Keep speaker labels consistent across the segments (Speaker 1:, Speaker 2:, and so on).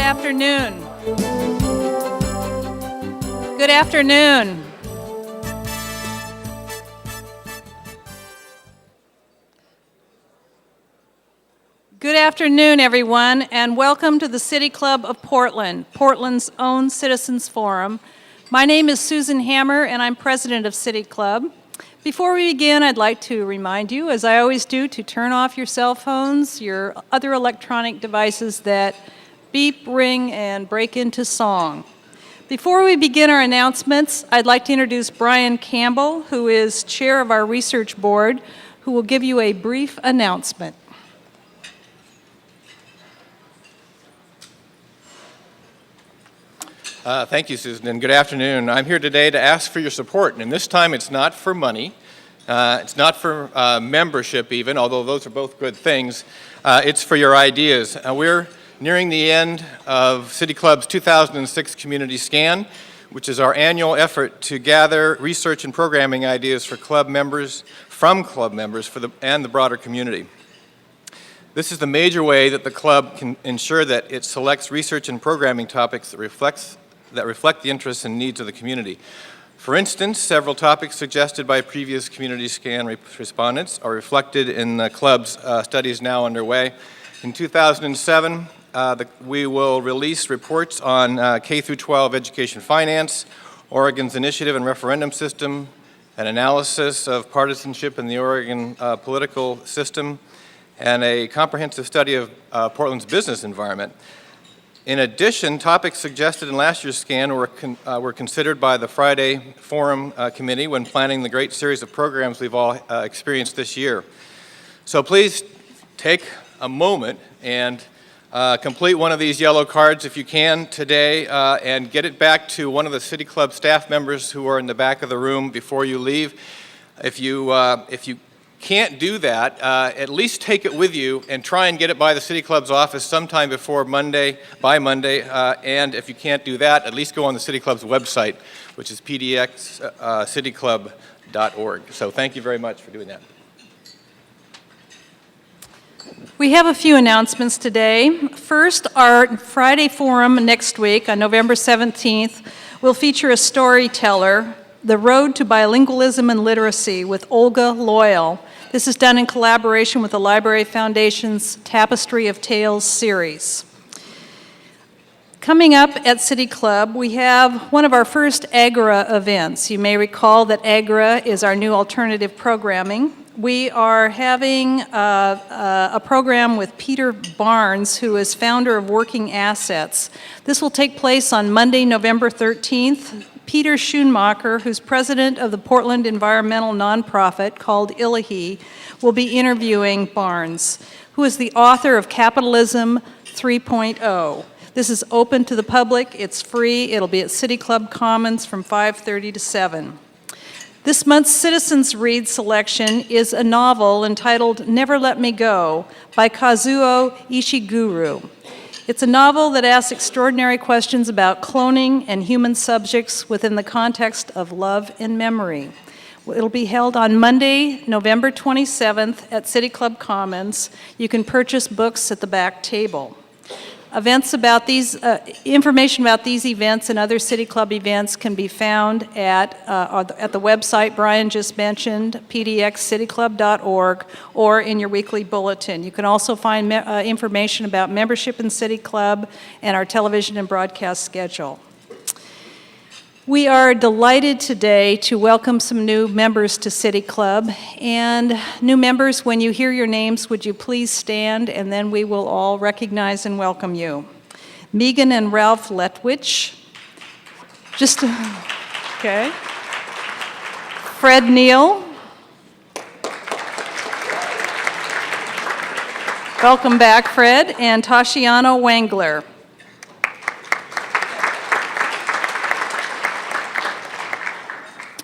Speaker 1: afternoon. Good afternoon. Good afternoon, everyone, and welcome to the City Club of Portland, Portland's own citizens forum. My name is Susan Hammer, and I'm president of City Club. Before we begin, I'd like to remind you, as I always do, to turn off your cell phones, your other electronic devices that beep, ring, and break into song. Before we begin our announcements, I'd like to introduce Brian Campbell, who is chair of our research board, who will give you a brief announcement.
Speaker 2: Thank you, Susan, and good afternoon. I'm here today to ask for your support, and this time it's not for money, it's not for membership even, although those are both good things. It's for your ideas. We're nearing the end of City Club's 2006 Community Scan, which is our annual effort to gather research and programming ideas for club members, from club members and the broader community. This is the major way that the club can ensure that it selects research and programming topics that reflect the interests and needs of the community. For instance, several topics suggested by previous Community Scan respondents are reflected in the club's studies now underway. In 2007, we will release reports on K-12 education finance, Oregon's initiative and referendum system, an analysis of partisanship in the Oregon political system, and a comprehensive study of Portland's business environment. In addition, topics suggested in last year's scan were considered by the Friday Forum Committee when planning the great series of programs we've all experienced this year. So please take a moment and complete one of these yellow cards if you can today and get it back to one of the City Club staff members who are in the back of the room before you leave. If you can't do that, at least take it with you and try and get it by the City Club's office sometime before Monday, and if you can't do that, at least go on the City Club's website, which is pdxcityclub.org. So thank you very much for doing that.
Speaker 1: We have a few announcements today. First, our Friday forum next week on November 17th will feature a storyteller, The Road to Bilingualism and Literacy with Olga Loyal. This is done in collaboration with the Library Foundation's Tapestry of Tales series. Coming up at City Club, we have one of our first Agora events. You may recall that Agora is our new alternative programming. We are having a program with Peter Barnes, who is founder of Working Assets. This will take place on Monday, November 13th. Peter Schoonmaker, who's president of the Portland environmental nonprofit called Illahee, will be interviewing Barnes, who is the author of Capitalism 3.0. This is open to the public, it's free, it'll be at City Club Commons from 5:30 to 7. This month's Citizens Read selection is a novel entitled Never Let Me Go by Kazuo Ishiguro. It's a novel that asks extraordinary questions about cloning and human subjects within the context of love and memory. It'll be held on Monday, November 27th at City Club Commons. You can purchase books at the back table. Information about these events and other City Club events can be found at the website Brian just mentioned, pdxcityclub.org, or in your weekly bulletin. You can also find information about membership in City Club and our television and broadcast schedule. We are delighted today to welcome some new members to City Club. And new members, when you hear your names, would you please stand, and then we will all recognize and welcome you. Megan and Ralph Letwich. Okay. Fred Neal. Welcome back, Fred. And Tashiana Wangler.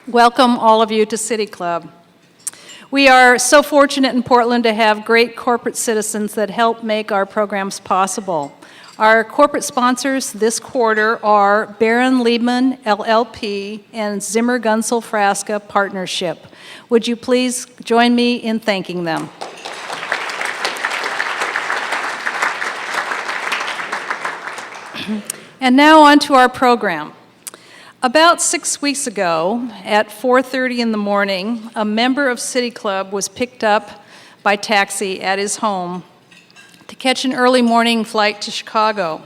Speaker 1: Welcome, all of you, to City Club. We are so fortunate in Portland to have great corporate citizens that help make our programs possible. Our corporate sponsors this quarter are Barron Liebman, LLP, and Zimmer Gunsel Frasca Partnership. Would you please join me in thanking them? And now on to our program. About 6 weeks ago, at 4:30 in the morning, a member of City Club was picked up by taxi at his home to catch an early morning flight to Chicago.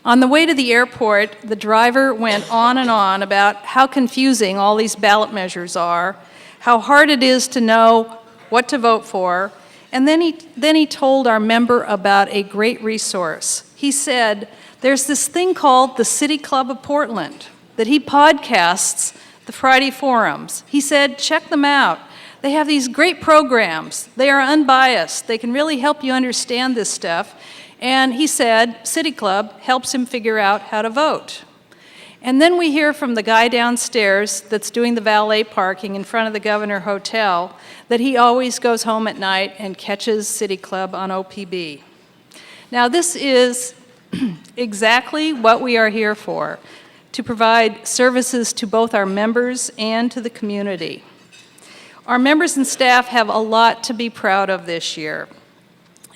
Speaker 1: On the way to the airport, the driver went on and on about how confusing all these ballot measures are, how hard it is to know what to vote for, and then he told our member about a great resource. He said, there's this thing called the City Club of Portland, that he podcasts the Friday forums. He said, check them out. They have these great programs. They are unbiased. They can really help you understand this stuff. And he said, City Club helps him figure out how to vote. And then we hear from the guy downstairs that's doing the valet parking in front of the Governor Hotel that he always goes home at night and catches City Club on OPB. Now this is exactly what we are here for, to provide services to both our members and to the community. Our members and staff have a lot to be proud of this year.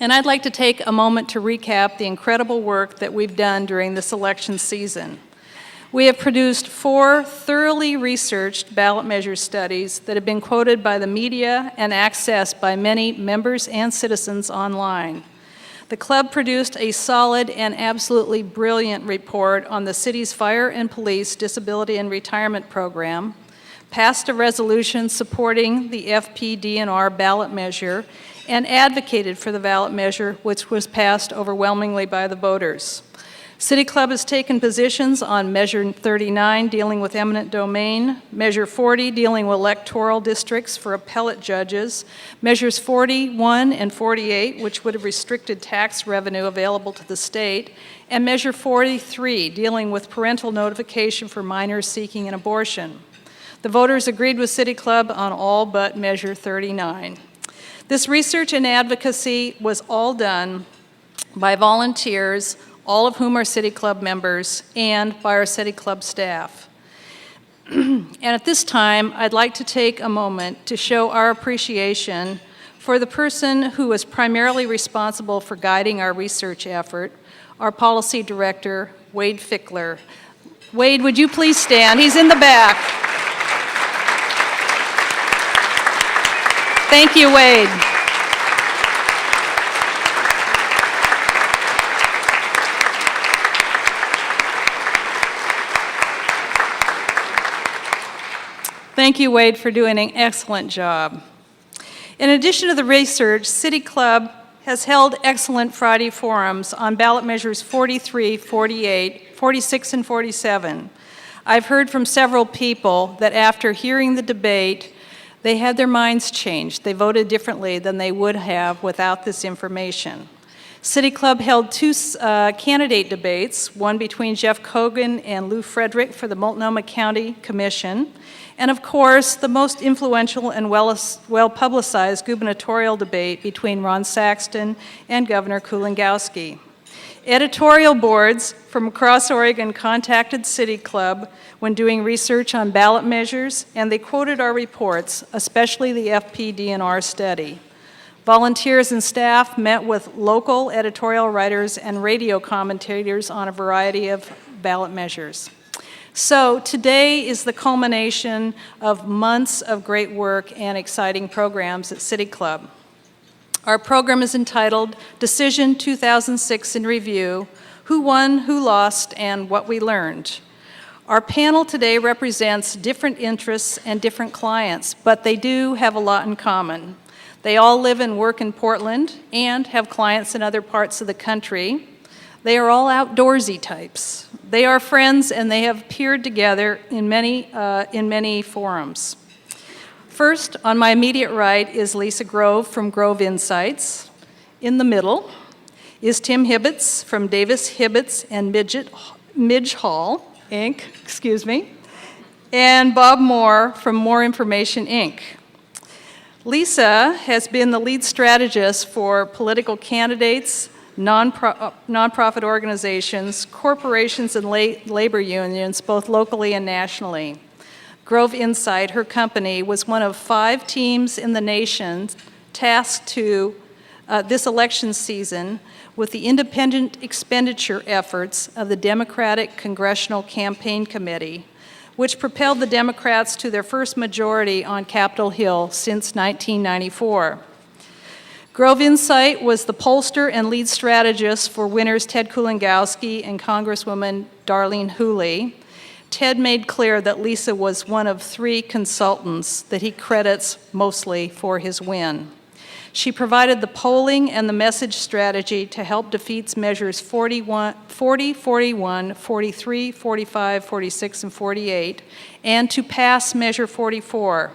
Speaker 1: And I'd like to take a moment to recap the incredible work that we've done during this election season. We have produced 4 thoroughly researched ballot measure studies that have been quoted by the media and accessed by many members and citizens online. The club produced a solid and absolutely brilliant report on the city's fire and police disability and retirement program, passed a resolution supporting the FPDNR ballot measure, and advocated for the ballot measure, which was passed overwhelmingly by the voters. City Club has taken positions on Measure 39, dealing with eminent domain, Measure 40, dealing with electoral districts for appellate judges, Measures 41 and 48, which would have restricted tax revenue available to the state, and Measure 43, dealing with parental notification for minors seeking an abortion. The voters agreed with City Club on all but Measure 39. This research and advocacy was all done by volunteers, all of whom are City Club members, and by our City Club staff. And at this time, I'd like to take a moment to show our appreciation for the person who was primarily responsible for guiding our research effort, our policy director, Wade Fickler. Wade, would you please stand? He's in the back. Thank you, Wade. Thank you, Wade, for doing an excellent job. In addition to the research, City Club has held excellent Friday forums on ballot measures 43, 48, 46, and 47. I've heard from several people that after hearing the debate, they had their minds changed. They voted differently than they would have without this information. City Club held 2 candidate debates, one between Jeff Cogan and Lou Frederick for the Multnomah County Commission, and of course, the most influential and well-publicized gubernatorial debate between Ron Saxton and Governor Kulongoski. Editorial boards from across Oregon contacted City Club when doing research on ballot measures, and they quoted our reports, especially the FPDNR study. Volunteers and staff met with local editorial writers and radio commentators on a variety of ballot measures. So today is the culmination of months of great work and exciting programs at City Club. Our program is entitled Decision 2006 in Review, Who Won, Who Lost, and What We Learned. Our panel today represents different interests and different clients, but they do have a lot in common. They all live and work in Portland and have clients in other parts of the country. They are all outdoorsy types. They are friends and they have appeared together in many forums. First, on my immediate right is Lisa Grove from Grove Insights. In the middle is Tim Hibbitts from Davis Hibbitts and Midghall, Inc., and Bob Moore from More Information, Inc. Lisa has been the lead strategist for political candidates, nonprofit organizations, corporations, and labor unions, both locally and nationally. Grove Insight, her company, was one of 5 teams in the nation tasked to this election season with the independent expenditure efforts of the Democratic Congressional Campaign Committee, which propelled the Democrats to their first majority on Capitol Hill since 1994. Grove Insight was the pollster and lead strategist for winners Ted Kulongowski and Congresswoman Darlene Hooley. Ted made clear that Lisa was one of 3 consultants that he credits mostly for his win. She provided the polling and the message strategy to help defeat measures 40, 41, 43, 45, 46, and 48, and to pass measure 44.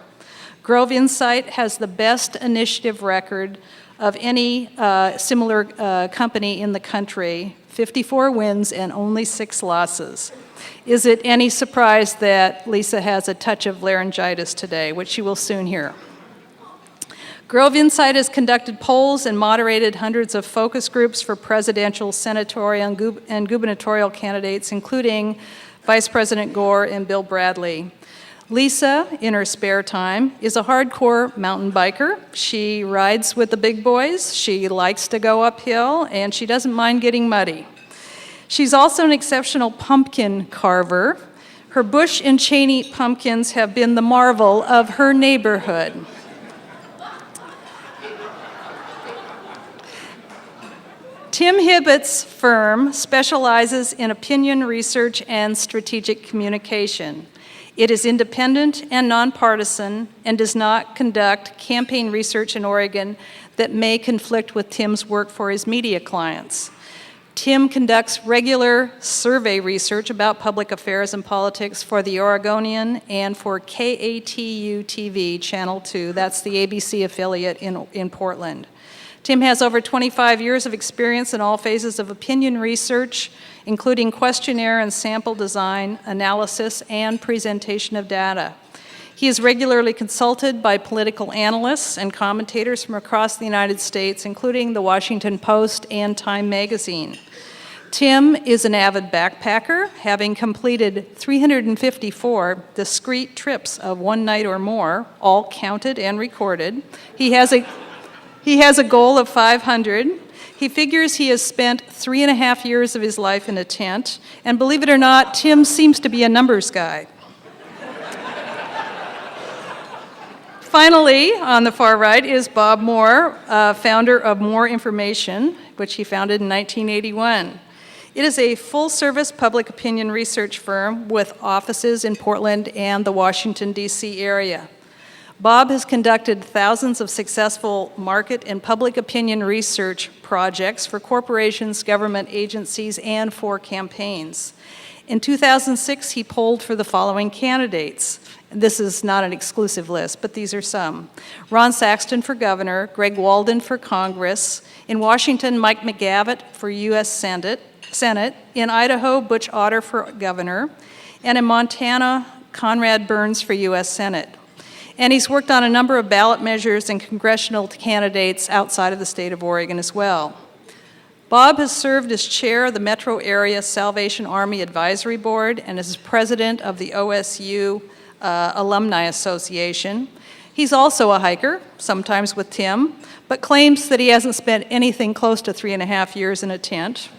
Speaker 1: Grove Insight has the best initiative record of any similar company in the country, 54 wins and only 6 losses. Is it any surprise that Lisa has a touch of laryngitis today, which you will soon hear? Grove Insight has conducted polls and moderated hundreds of focus groups for presidential, senatorial, and gubernatorial candidates, including Vice President Gore and Bill Bradley. Lisa, in her spare time, is a hardcore mountain biker. She rides with the big boys, she likes to go uphill, and she doesn't mind getting muddy. She's also an exceptional pumpkin carver. Her Bush and Cheney pumpkins have been the marvel of her neighborhood. Tim Hibbitts' firm specializes in opinion research and strategic communication. It is independent and nonpartisan and does not conduct campaign research in Oregon that may conflict with Tim's work for his media clients. Tim conducts regular survey research about public affairs and politics for the Oregonian and for KATU TV, Channel 2. That's the ABC affiliate in Portland. Tim has over 25 years of experience in all phases of opinion research, including questionnaire and sample design, analysis, and presentation of data. He is regularly consulted by political analysts and commentators from across the United States, including the Washington Post and Time magazine. Tim is an avid backpacker, having completed 354 discrete trips of 1 night or more, all counted and recorded. He has a goal of 500. He figures he has spent 3.5 years of his life in a tent, and believe it or not, Tim seems to be a numbers guy. Finally, on the far right is Bob Moore, founder of More Information, which he founded in 1981. It is a full-service public opinion research firm with offices in Portland and the Washington, D.C. area. Bob has conducted thousands of successful market and public opinion research projects for corporations, government agencies, and for campaigns. In 2006, he polled for the following candidates. This is not an exclusive list, but these are some. Ron Saxton for governor, Greg Walden for Congress. In Washington, Mike McGavitt for U.S. Senate. In Idaho, Butch Otter for governor. And in Montana, Conrad Burns for U.S. Senate. And he's worked on a number of ballot measures and congressional candidates outside of the state of Oregon as well. Bob has served as chair of the Metro Area Salvation Army Advisory Board and as president of the OSU Alumni Association. He's also a hiker, sometimes with Tim, but claims that he hasn't spent anything close to 3.5 years in a tent.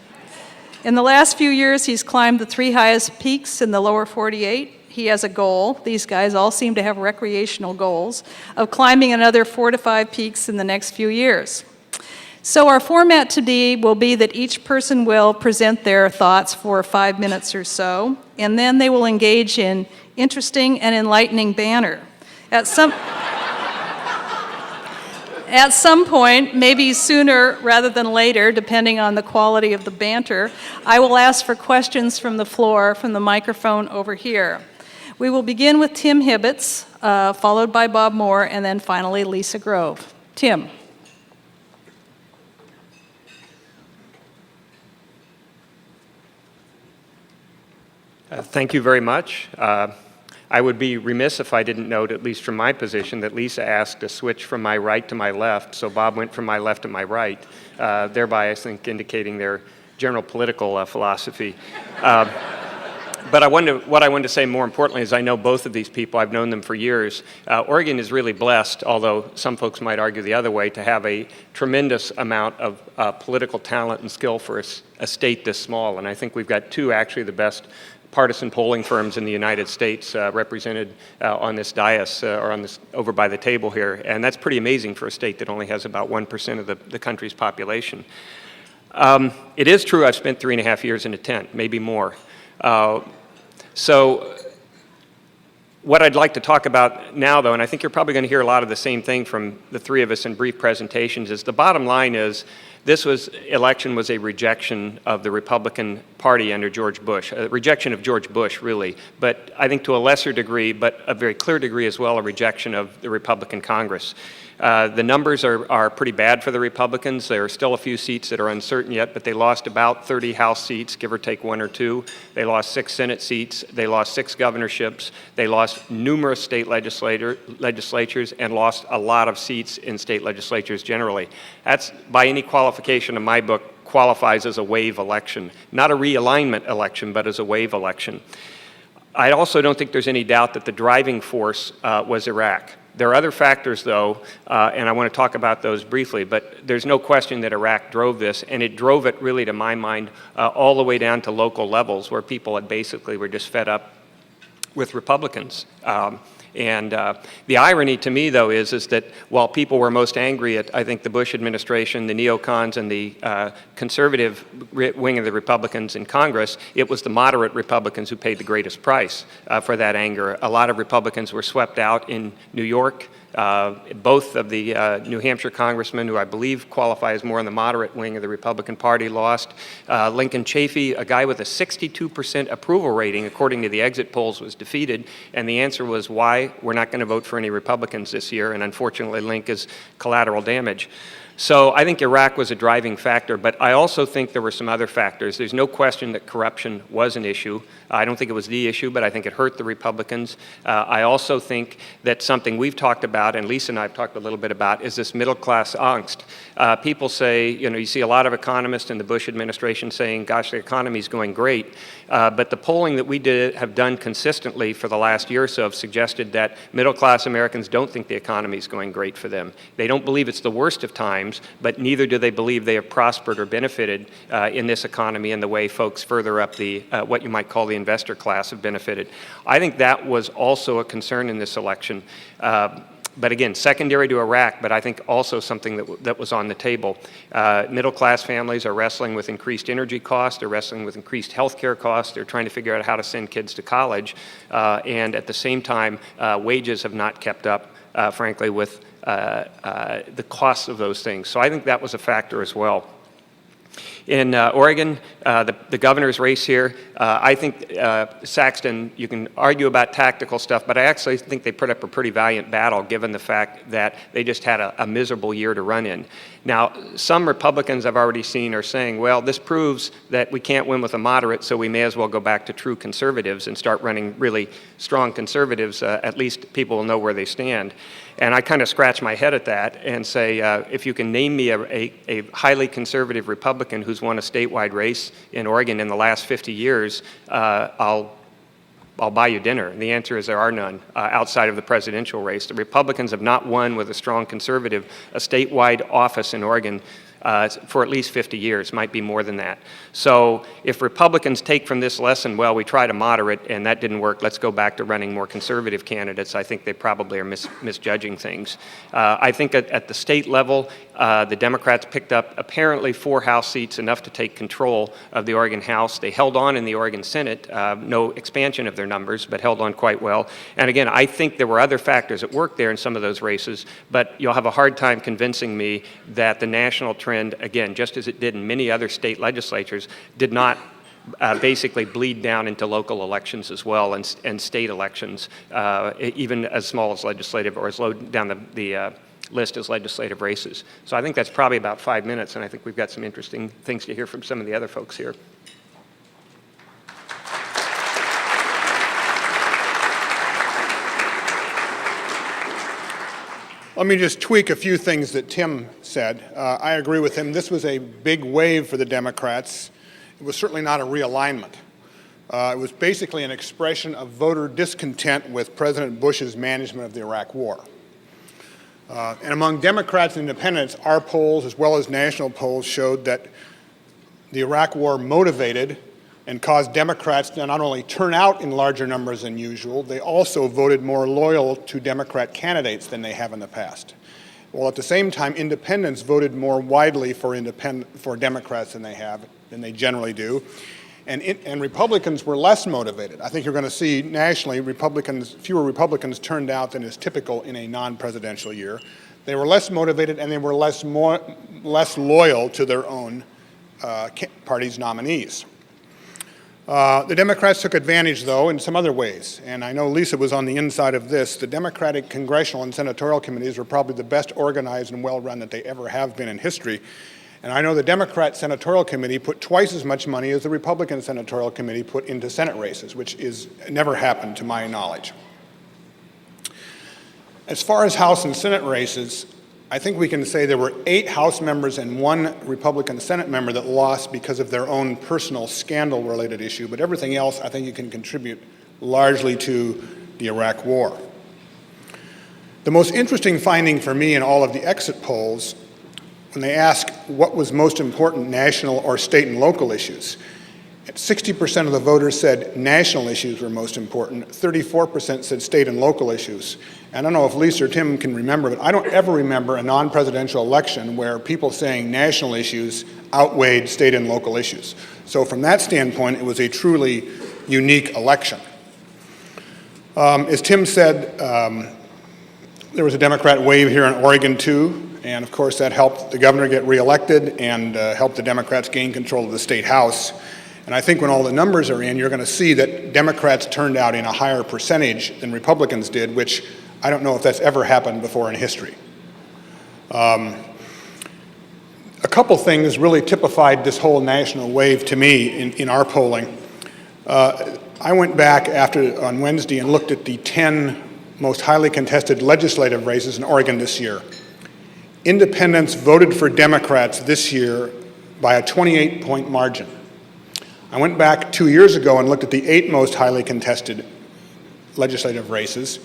Speaker 1: In the last few years, he's climbed the 3 highest peaks in the lower 48. He has a goal, these guys all seem to have recreational goals, of climbing another 4 to 5 peaks in the next few years. So our format today will be that each person will present their thoughts for 5 minutes or so, and then they will engage in interesting and enlightening banter. At some point, maybe sooner rather than later, depending on the quality of the banter, I will ask for questions from the floor, from the microphone over here. We will begin with Tim Hibbitts, followed by Bob Moore, and then finally Lisa Grove. Tim.
Speaker 3: Thank you very much. I would be remiss if I didn't note, at least from my position, that Lisa asked to switch from my right to my left, so Bob went from my left to my right, thereby, I think, indicating their general political philosophy. But what I wanted to say more importantly is I know both of these people. I've known them for years. Oregon is really blessed, although some folks might argue the other way, to have a tremendous amount of political talent and skill for a state this small. And I think we've got two, actually, the best partisan polling firms in the United States represented on this dais or on this over by the table here. And that's pretty amazing for a state that only has about 1% of the country's population. It is true I've spent 3.5 years in a tent, maybe more. So what I'd like to talk about now, though, and I think you're probably going to hear a lot of the same thing from the three of us in brief presentations, is the bottom line is this election was a rejection of the Republican Party under George Bush, a rejection of George Bush, really, but I think to a lesser degree, but a very clear degree as well, a rejection of the Republican Congress. The numbers are pretty bad for the Republicans. There are still a few seats that are uncertain yet, but they lost about 30 House seats, give or take 1 or 2. They lost 6 Senate seats. They lost 6 governorships. They lost numerous state legislatures and lost a lot of seats in state legislatures generally. That's, by any qualification in my book, qualifies as a wave election. Not a realignment election, but as a wave election. I also don't think there's any doubt that the driving force was Iraq. There are other factors, though, and I want to talk about those briefly, but there's no question that Iraq drove this, and it drove it really, to my mind, all the way down to local levels where people had basically were just fed up with Republicans. The irony to me, though, is that while people were most angry at, I think, the Bush administration, the neocons, and the conservative wing of the Republicans in Congress, it was the moderate Republicans who paid the greatest price for that anger. A lot of Republicans were swept out in New York. Both of the New Hampshire congressmen, who I believe qualify as more in the moderate wing of the Republican Party, lost. Lincoln Chafee, a guy with a 62% approval rating, according to the exit polls, was defeated. And the answer was, why? We're not going to vote for any Republicans this year. And unfortunately, Link is collateral damage. So I think Iraq was a driving factor, but I also think there were some other factors. There's no question that corruption was an issue. I don't think it was the issue, but I think it hurt the Republicans. I also think that something we've talked about, and Lisa and I have talked a little bit about, is this middle-class angst. People say, you see a lot of economists in the Bush administration saying, gosh, the economy's going great. But the polling that we have done consistently for the last year or so have suggested that middle-class Americans don't think the economy's going great for them. They don't believe it's the worst of times, but neither do they believe they have prospered or benefited in this economy in the way folks further up the, what you might call the investor class, have benefited. I think that was also a concern in this election. But again, secondary to Iraq, but I think also something that was on the table. Middle-class families are wrestling with increased energy costs. They're wrestling with increased health care costs. They're trying to figure out how to send kids to college. And at the same time, wages have not kept up, frankly, with the costs of those things. So I think that was a factor as well. In Oregon, the governor's race here, I think Saxton, you can argue about tactical stuff, but I actually think they put up a pretty valiant battle given the fact that they just had a miserable year to run in. Now, some Republicans I've already seen are saying, well, this proves that we can't win with a moderate, so we may as well go back to true conservatives and start running really strong conservatives. At least people will know where they stand. And I kind of scratch my head at that and say, if you can name me a highly conservative Republican who's won a statewide race in Oregon in the last 50 years, I'll buy you dinner. And the answer is there are none outside of the presidential race. The Republicans have not won with a strong conservative a statewide office in Oregon for at least 50 years, might be more than that. So if Republicans take from this lesson, well, we tried a moderate and that didn't work, let's go back to running more conservative candidates, I think they probably are misjudging things. I think at the state level, the Democrats picked up apparently 4 House seats, enough to take control of the Oregon House. They held on in the Oregon Senate, no expansion of their numbers, but held on quite well. And again, I think there were other factors at work there in some of those races, but you'll have a hard time convincing me that the national trend, again, just as it did in many other state legislatures, did not basically bleed down into local elections as well and state elections, even as small as legislative or as low down the list as legislative races. So I think that's probably about 5 minutes, and I think we've got some interesting things to hear from some of the other folks here.
Speaker 4: Let me just tweak a few things that Tim said. I agree with him. This was a big wave for the Democrats. It was certainly not a realignment. It was basically an expression of voter discontent with President Bush's management of the Iraq War. And among Democrats and independents, our polls, as well as national polls, showed that the Iraq War motivated and caused Democrats to not only turn out in larger numbers than usual, they also voted more loyal to Democrat candidates than they have in the past. While at the same time, independents voted more widely for Democrats than they generally do. And Republicans were less motivated. I think you're going to see nationally fewer Republicans turned out than is typical in a non-presidential year. They were less motivated and they were less loyal to their own party's nominees. The Democrats took advantage, though, in some other ways. And I know Lisa was on the inside of this. The Democratic congressional and senatorial committees were probably the best organized and well-run that they ever have been in history. And I know the Democrat Senatorial Committee put twice as much money as the Republican Senatorial Committee put into Senate races, which never happened to my knowledge. As far as House and Senate races, I think we can say there were 8 House members and 1 Republican Senate member that lost because of their own personal scandal-related issue, but everything else I think you can contribute largely to the Iraq War. The most interesting finding for me in all of the exit polls, when they ask what was most important, national or state and local issues, 60% of the voters said national issues were most important, 34% said state and local issues. And I don't know if Lisa or Tim can remember, but I don't ever remember a non-presidential election where people saying national issues outweighed state and local issues. So from that standpoint, it was a truly unique election. As Tim said, there was a Democrat wave here in Oregon too, and of course that helped the governor get reelected and helped the Democrats gain control of the state house. And I think when all the numbers are in, you're going to see that Democrats turned out in a higher percentage than Republicans did, which I don't know if that's ever happened before in history. A couple things really typified this whole national wave to me in our polling. I went back on Wednesday and looked at the 10 most highly contested legislative races in Oregon this year. Independents voted for Democrats this year by a 28-point margin. I went back 2 years ago and looked at the 8 most highly contested legislative races.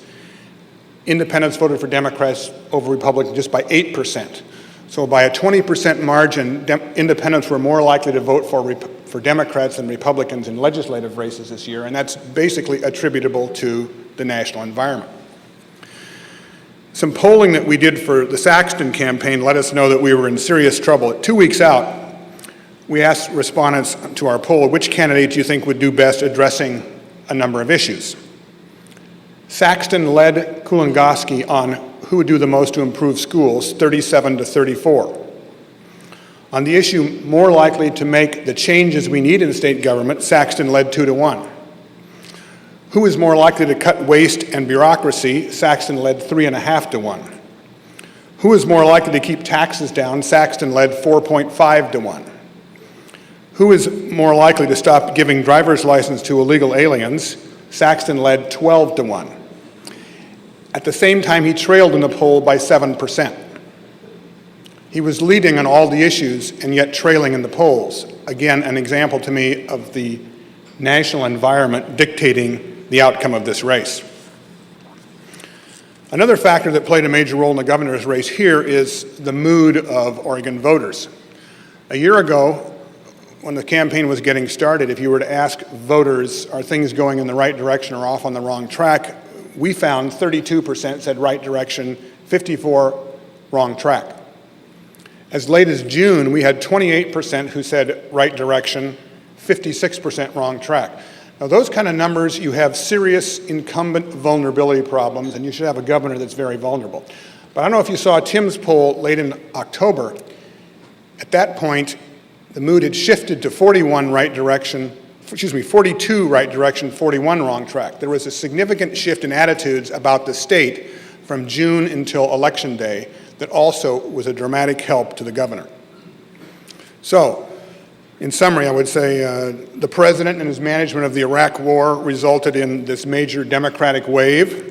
Speaker 4: Independents voted for Democrats over Republicans just by 8%. So by a 20% margin, independents were more likely to vote for Democrats than Republicans in legislative races this year, and that's basically attributable to the national environment. Some polling that we did for the Saxton campaign let us know that we were in serious trouble. 2 weeks out, we asked respondents to our poll, which candidate do you think would do best addressing a number of issues? Saxton led Kulingoski on who would do the most to improve schools, 37-34. On the issue more likely to make the changes we need in state government, Saxton led 2-1. Who is more likely to cut waste and bureaucracy? Saxton led 3.5-1. Who is more likely to keep taxes down? Saxton led 4.5-1. Who is more likely to stop giving driver's license to illegal aliens? Saxton led 12-1. At the same time, he trailed in the poll by 7%. He was leading on all the issues and yet trailing in the polls. Again, an example to me of the national environment dictating the outcome of this race. Another factor that played a major role in the governor's race here is the mood of Oregon voters. A year ago, when the campaign was getting started, if you were to ask voters, are things going in the right direction or off on the wrong track, we found 32% said right direction, 54% wrong track. As late as June, we had 28% who said right direction, 56% wrong track. Now those kind of numbers, you have serious incumbent vulnerability problems, and you should have a governor that's very vulnerable. But I don't know if you saw Tim's poll late in October. At that point, the mood had shifted to 42 right direction, 41 wrong track. There was a significant shift in attitudes about the state from June until Election Day that also was a dramatic help to the governor. So, in summary, I would say the president and his management of the Iraq War resulted in this major Democratic wave.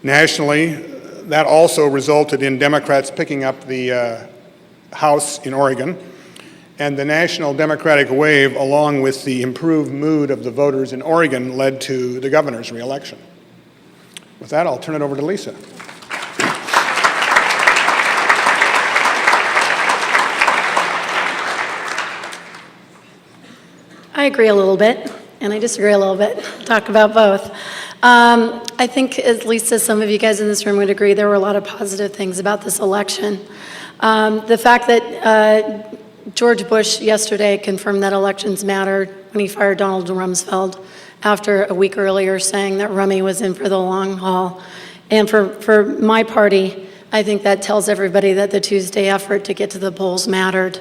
Speaker 4: Nationally, that also resulted in Democrats picking up the House in Oregon. And the national Democratic wave, along with the improved mood of the voters in Oregon, led to the governor's reelection. With that, I'll turn it over to Lisa.
Speaker 5: I agree a little bit, and I disagree a little bit. Talk about both. I think, at least as some of you guys in this room would agree, there were a lot of positive things about this election. The fact that George Bush yesterday confirmed that elections mattered when he fired Donald Rumsfeld after a week earlier saying that Rummy was in for the long haul. And for my party, I think that tells everybody that the Tuesday effort to get to the polls mattered.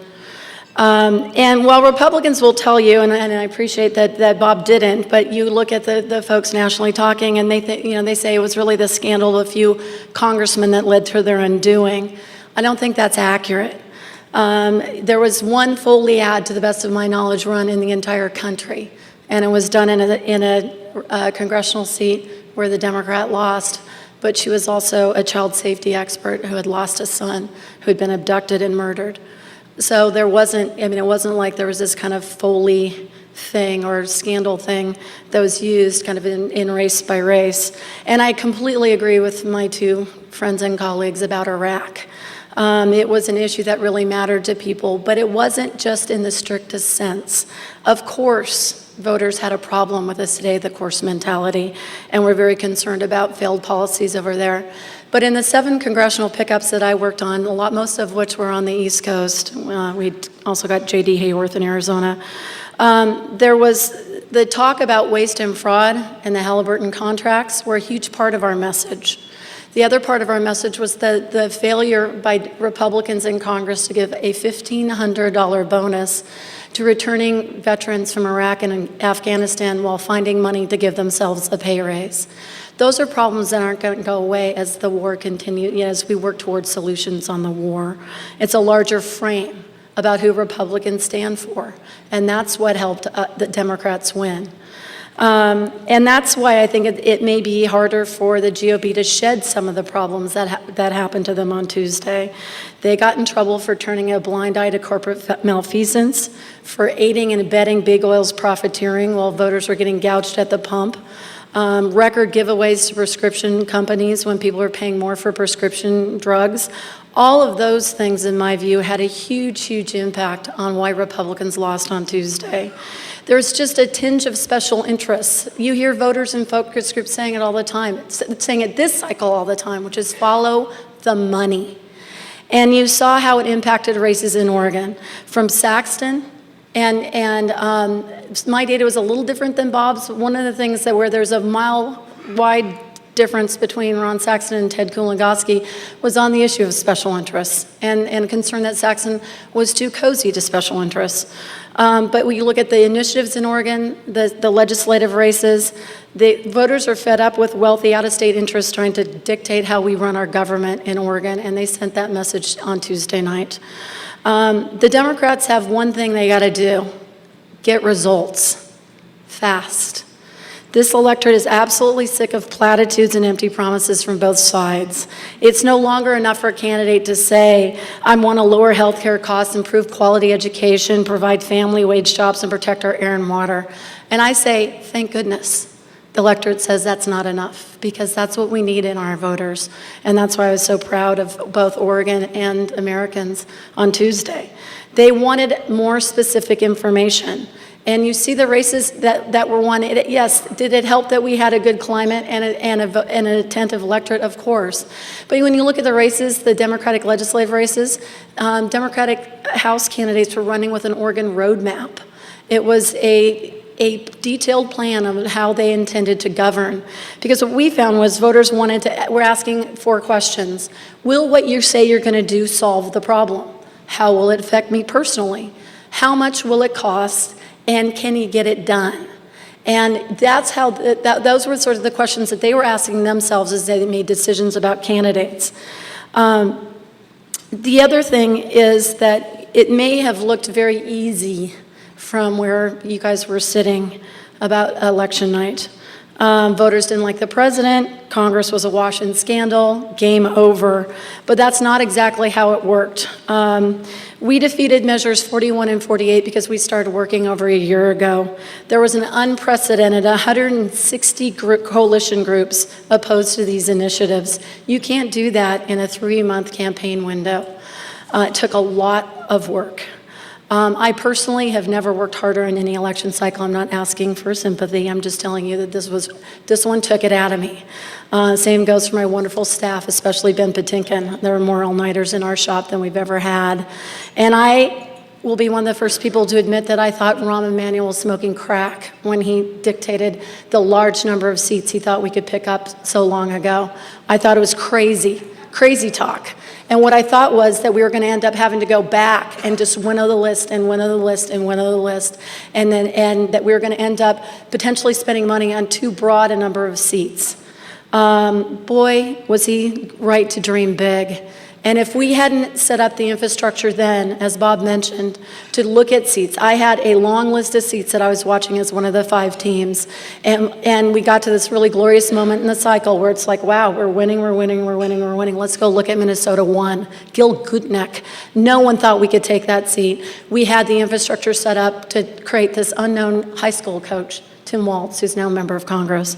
Speaker 5: And while Republicans will tell you, and I appreciate that Bob didn't, but you look at the folks nationally talking, and they say it was really the scandal of a few congressmen that led to their undoing. I don't think that's accurate. There was one Foley ad, to the best of my knowledge, run in the entire country, and it was done in a congressional seat where the Democrat lost. But she was also a child safety expert who had lost a son who had been abducted and murdered. So there wasn't, it wasn't like there was this kind of Foley thing or scandal thing that was used kind of in race by race. And I completely agree with my two friends and colleagues about Iraq. It was an issue that really mattered to people, but it wasn't just in the strictest sense. Of course, voters had a problem with the stay the course mentality, and we're very concerned about failed policies over there. But in the 7 congressional pickups that I worked on, most of which were on the East Coast, we also got J.D. Hayworth in Arizona, there was the talk about waste and fraud and the Halliburton contracts were a huge part of our message. The other part of our message was the failure by Republicans in Congress to give a $1,500 bonus to returning veterans from Iraq and Afghanistan while finding money to give themselves a pay raise. Those are problems that aren't going to go away as the war continues, as we work towards solutions on the war. It's a larger frame about who Republicans stand for, and that's what helped the Democrats win. And that's why I think it may be harder for the GOP to shed some of the problems that happened to them on Tuesday. They got in trouble for turning a blind eye to corporate malfeasance, for aiding and abetting big oil's profiteering while voters were getting gouged at the pump, record giveaways to prescription companies when people were paying more for prescription drugs. All of those things, in my view, had a huge, huge impact on why Republicans lost on Tuesday. There's just a tinge of special interests. You hear voters and focus groups saying it all the time, saying it this cycle all the time, which is follow the money. And you saw how it impacted races in Oregon, from Saxton, and my data was a little different than Bob's. One of the things where there's a mile-wide difference between Ron Saxton and Ted Kulongoski was on the issue of special interests and concern that Saxton was too cozy to special interests. But when you look at the initiatives in Oregon, the legislative races, the voters are fed up with wealthy out-of-state interests trying to dictate how we run our government in Oregon, and they sent that message on Tuesday night. The Democrats have one thing they got to do: get results fast. This electorate is absolutely sick of platitudes and empty promises from both sides. It's no longer enough for a candidate to say, I want to lower health care costs, improve quality education, provide family wage jobs, and protect our air and water. And I say, thank goodness the electorate says that's not enough, because that's what we need in our voters. And that's why I was so proud of both Oregon and Americans on Tuesday. They wanted more specific information. And you see the races that were won. Yes, did it help that we had a good climate and an attentive electorate? Of course. But when you look at the races, the Democratic legislative races, Democratic House candidates were running with an Oregon roadmap. It was a detailed plan of how they intended to govern. Because what we found was voters were asking 4 questions. Will what you say you're going to do solve the problem? How will it affect me personally? How much will it cost? And can he get it done? And that's how those were sort of the questions that they were asking themselves as they made decisions about candidates. The other thing is that it may have looked very easy from where you guys were sitting about election night. Voters didn't like the president. Congress was awash in scandal. Game over. But that's not exactly how it worked. We defeated measures 41 and 48 because we started working over a year ago. There was an unprecedented 160 coalition groups opposed to these initiatives. You can't do that in a 3-month campaign window. It took a lot of work. I personally have never worked harder in any election cycle. I'm not asking for sympathy. I'm just telling you that this one took it out of me. Same goes for my wonderful staff, especially Ben Patinkin. There were more all-nighters in our shop than we've ever had. And I will be one of the first people to admit that I thought Rahm Emanuel was smoking crack when he dictated the large number of seats he thought we could pick up so long ago. I thought it was crazy talk. And what I thought was that we were going to end up having to go back and just winnow the list and winnow the list and winnow the list, and that we were going to end up potentially spending money on too broad a number of seats. Boy, was he right to dream big. And if we hadn't set up the infrastructure then, as Bob mentioned, to look at seats, I had a long list of seats that I was watching as one of the 5 teams. And we got to this really glorious moment in the cycle where it's like, wow, we're winning. Let's go look at Minnesota 1. Gil Gutnick. No one thought we could take that seat. We had the infrastructure set up to create this unknown high school coach, Tim Waltz, who's now a member of Congress.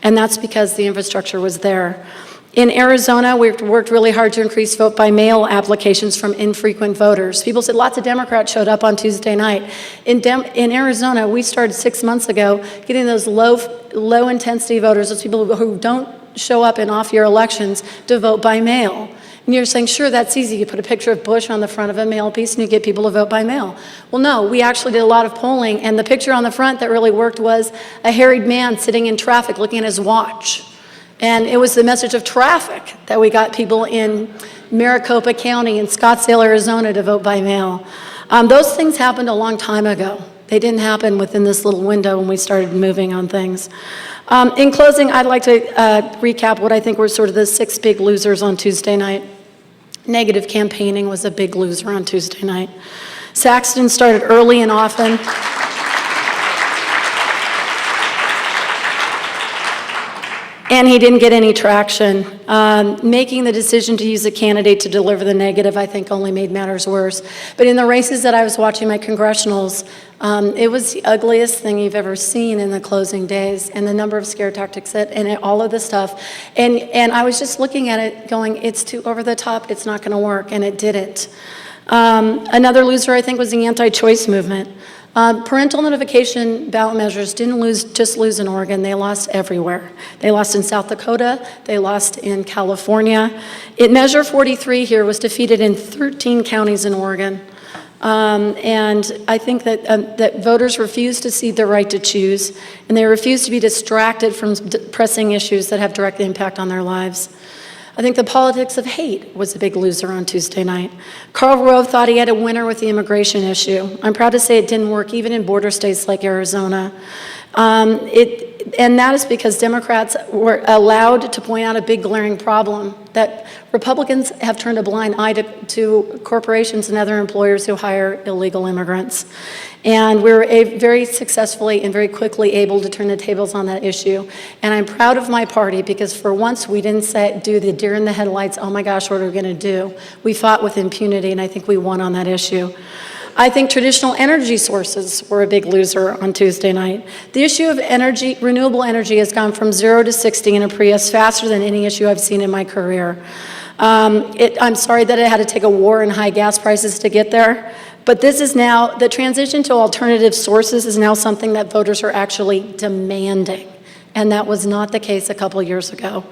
Speaker 5: And that's because the infrastructure was there. In Arizona, we worked really hard to increase vote-by-mail applications from infrequent voters. People said lots of Democrats showed up on Tuesday night. In Arizona, we started 6 months ago getting those low-intensity voters, those people who don't show up in off-year elections, to vote by mail. And you're saying, sure, that's easy. You put a picture of Bush on the front of a mail piece and you get people to vote by mail. Well, no, we actually did a lot of polling, and the picture on the front that really worked was a harried man sitting in traffic looking at his watch. And it was the message of traffic that we got people in Maricopa County and Scottsdale, Arizona to vote by mail. Those things happened a long time ago. They didn't happen within this little window when we started moving on things. In closing, I'd like to recap what I think were sort of the 6 big losers on Tuesday night. Negative campaigning was a big loser on Tuesday night. Saxton started early and often. And he didn't get any traction. Making the decision to use a candidate to deliver the negative, I think, only made matters worse. But in the races that I was watching, my congressionals, it was the ugliest thing you've ever seen in the closing days, and the number of scare tactics and all of this stuff. And I was just looking at it going, it's too over the top, it's not going to work, and it didn't. Another loser, I think, was the anti-choice movement. Parental notification ballot measures didn't just lose in Oregon, they lost everywhere. They lost in South Dakota, they lost in California. Measure 43 here was defeated in 13 counties in Oregon. And I think that voters refuse to see their right to choose, and they refuse to be distracted from pressing issues that have direct impact on their lives. I think the politics of hate was a big loser on Tuesday night. Karl Rove thought he had a winner with the immigration issue. I'm proud to say it didn't work even in border states like Arizona. And that is because Democrats were allowed to point out a big glaring problem, that Republicans have turned a blind eye to corporations and other employers who hire illegal immigrants. And we were very successfully and very quickly able to turn the tables on that issue. And I'm proud of my party because for once we didn't do the deer in the headlights, oh my gosh, what are we going to do? We fought with impunity, and I think we won on that issue. I think traditional energy sources were a big loser on Tuesday night. The issue of energy, renewable energy, has gone from 0 to 60 in a Prius faster than any issue I've seen in my career. I'm sorry that it had to take a war and high gas prices to get there, but this is now, the transition to alternative sources is now something that voters are actually demanding, and that was not the case a couple years ago.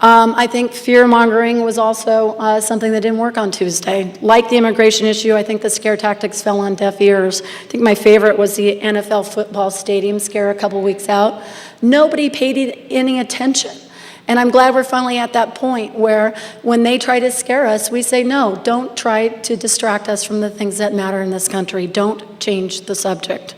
Speaker 5: I think fear-mongering was also something that didn't work on Tuesday. Like the immigration issue, I think the scare tactics fell on deaf ears. I think my favorite was the NFL football stadium scare a couple weeks out. Nobody paid any attention. And I'm glad we're finally at that point where when they try to scare us, we say, no, don't try to distract us from the things that matter in this country. Don't change the subject.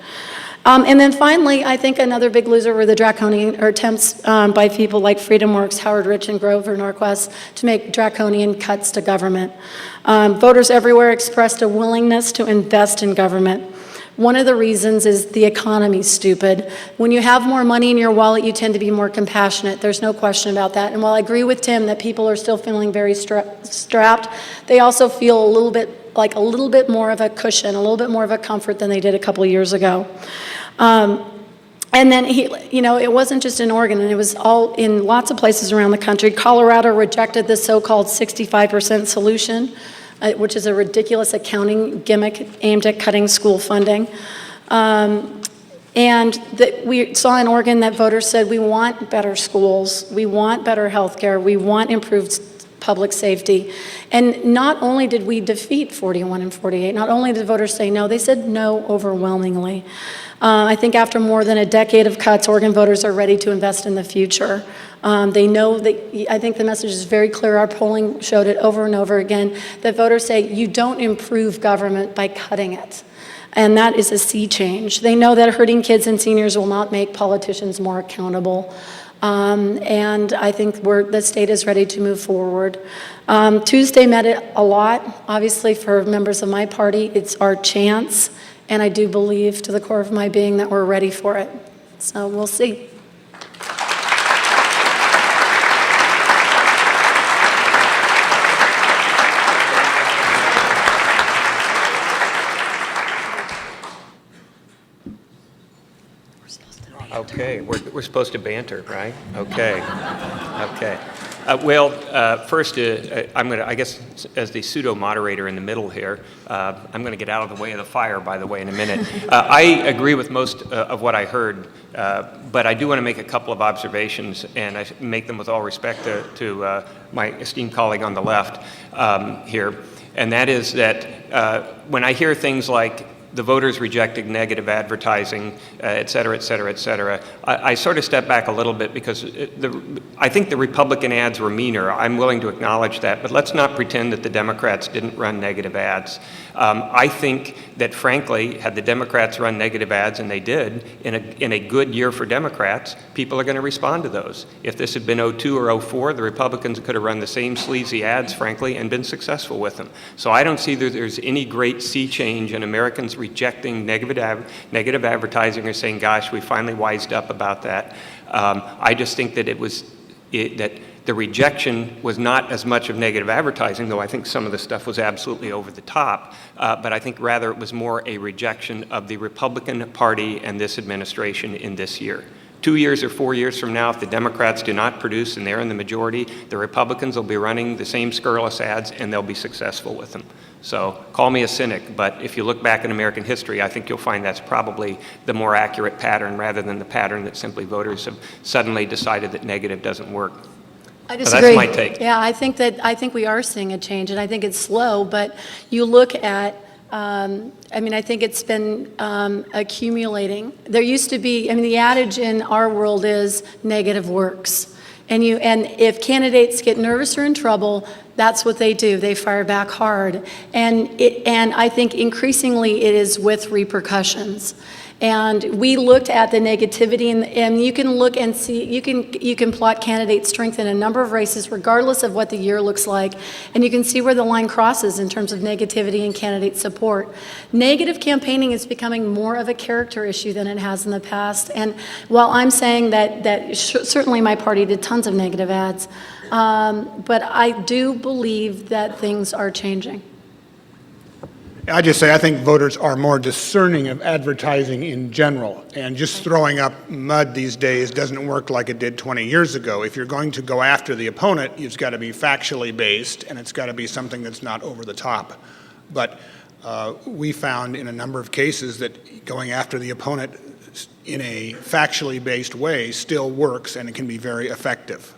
Speaker 5: And then finally, I think another big loser were the draconian attempts by people like FreedomWorks, Howard Rich, and Grover Norquist to make draconian cuts to government. Voters everywhere expressed a willingness to invest in government. One of the reasons is the economy's stupid. When you have more money in your wallet, you tend to be more compassionate. There's no question about that. And while I agree with Tim that people are still feeling very strapped, they also feel a little bit more of a cushion, a little bit more of a comfort than they did a couple years ago. And then, it wasn't just in Oregon, and it was all in lots of places around the country. Colorado rejected the so-called 65% solution, which is a ridiculous accounting gimmick aimed at cutting school funding. We saw in Oregon that voters said, we want better schools, we want better health care, we want improved public safety. And not only did we defeat 41 and 48, not only did voters say no, they said no overwhelmingly. I think after more than a decade of cuts, Oregon voters are ready to invest in the future. They know that, I think the message is very clear. Our polling showed it over and over again, that voters say you don't improve government by cutting it. And that is a sea change. They know that hurting kids and seniors will not make politicians more accountable. And I think the state is ready to move forward. Tuesday met it a lot. Obviously, for members of my party, it's our chance. And I do believe to the core of my being that we're ready for it. So we'll see.
Speaker 3: Okay, we're supposed to banter, right? Okay, okay. First, I guess, as the pseudo moderator in the middle here, I'm going to get out of the way of the fire, by the way, in a minute. I agree with most of what I heard, but I do want to make a couple of observations, and I make them with all respect to my esteemed colleague on the left here, and that is that when I hear things like the voters rejected negative advertising, et cetera, et cetera, et cetera, I sort of step back a little bit because I think the Republican ads were meaner. I'm willing to acknowledge that, but let's not pretend that the Democrats didn't run negative ads. I think that, frankly, had the Democrats run negative ads, and they did, in a good year for Democrats, people are going to respond to those. If this had been 02 or 04, the Republicans could have run the same sleazy ads, frankly, and been successful with them. So I don't see that there's any great sea change in Americans rejecting negative advertising or saying, gosh, we finally wised up about that. I just think that that the rejection was not as much of negative advertising, though I think some of the stuff was absolutely over the top, but I think rather it was more a rejection of the Republican Party and this administration in this year. 2 years or 4 years from now, if the Democrats do not produce and they're in the majority, the Republicans will be running the same scurrilous ads and they'll be successful with them. So call me a cynic, but if you look back in American history, I think you'll find that's probably the more accurate pattern rather than the pattern that simply voters have suddenly decided that negative doesn't work.
Speaker 5: I disagree.
Speaker 3: That's my take.
Speaker 5: Yeah, I think we are seeing a change, and I think it's slow, but you look at, I think it's been accumulating. There used to be, the adage in our world is negative works. And if candidates get nervous or in trouble, that's what they do. They fire back hard. And I think increasingly it is with repercussions. And we looked at the negativity, and you can look and see, you can plot candidate strength in a number of races, regardless of what the year looks like, and you can see where the line crosses in terms of negativity and candidate support. Negative campaigning is becoming more of a character issue than it has in the past, and while I'm saying that certainly my party did tons of negative ads, but I do believe that things are changing.
Speaker 4: I just say I think voters are more discerning of advertising in general, and just throwing up mud these days doesn't work like it did 20 years ago. If you're going to go after the opponent, it's got to be factually based, and it's got to be something that's not over the top. But we found in a number of cases that going after the opponent in a factually based way still works, and it can be very effective.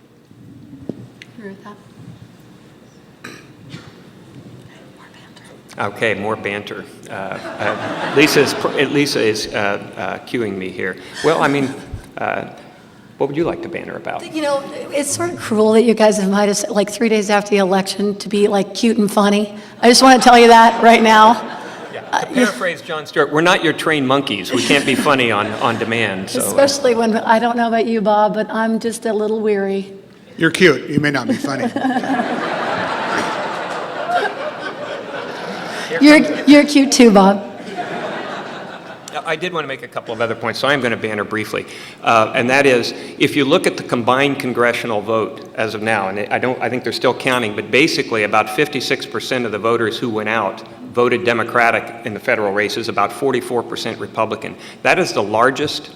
Speaker 5: Agree with that.
Speaker 3: Okay, more banter. Lisa is cueing me here. Well, what would you like to banter about?
Speaker 5: It's sort of cruel that you guys invite us like 3 days after the election to be like cute and funny. I just want to tell you that right now.
Speaker 3: Yeah. To paraphrase Jon Stewart, we're not your trained monkeys. We can't be funny on demand. So,
Speaker 5: especially when, I don't know about you, Bob, but I'm just a little weary.
Speaker 4: You're cute. You may not be funny.
Speaker 5: You're cute too, Bob.
Speaker 3: I did want to make a couple of other points, so I'm going to banter briefly. And that is, if you look at the combined congressional vote as of now, and I think they're still counting, but basically about 56% of the voters who went out voted Democratic in the federal races, about 44% Republican. That is the largest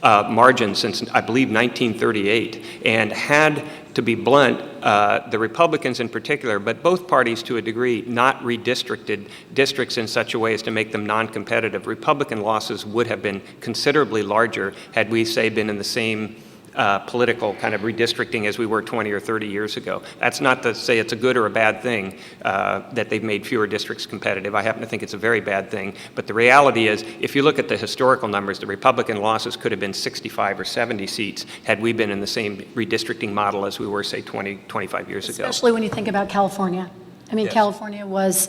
Speaker 3: margin since, I believe, 1938, and had, to be blunt, the Republicans in particular, but both parties to a degree, not redistricted districts in such a way as to make them non-competitive. Republican losses would have been considerably larger had we, say, been in the same political kind of redistricting as we were 20 or 30 years ago. That's not to say it's a good or a bad thing that they've made fewer districts competitive. I happen to think it's a very bad thing. But the reality is, if you look at the historical numbers, the Republican losses could have been 65 or 70 seats had we been in the same redistricting model as we were, say, 20, 25 years ago.
Speaker 5: Especially when you think about California. I mean,
Speaker 3: Yes.
Speaker 5: California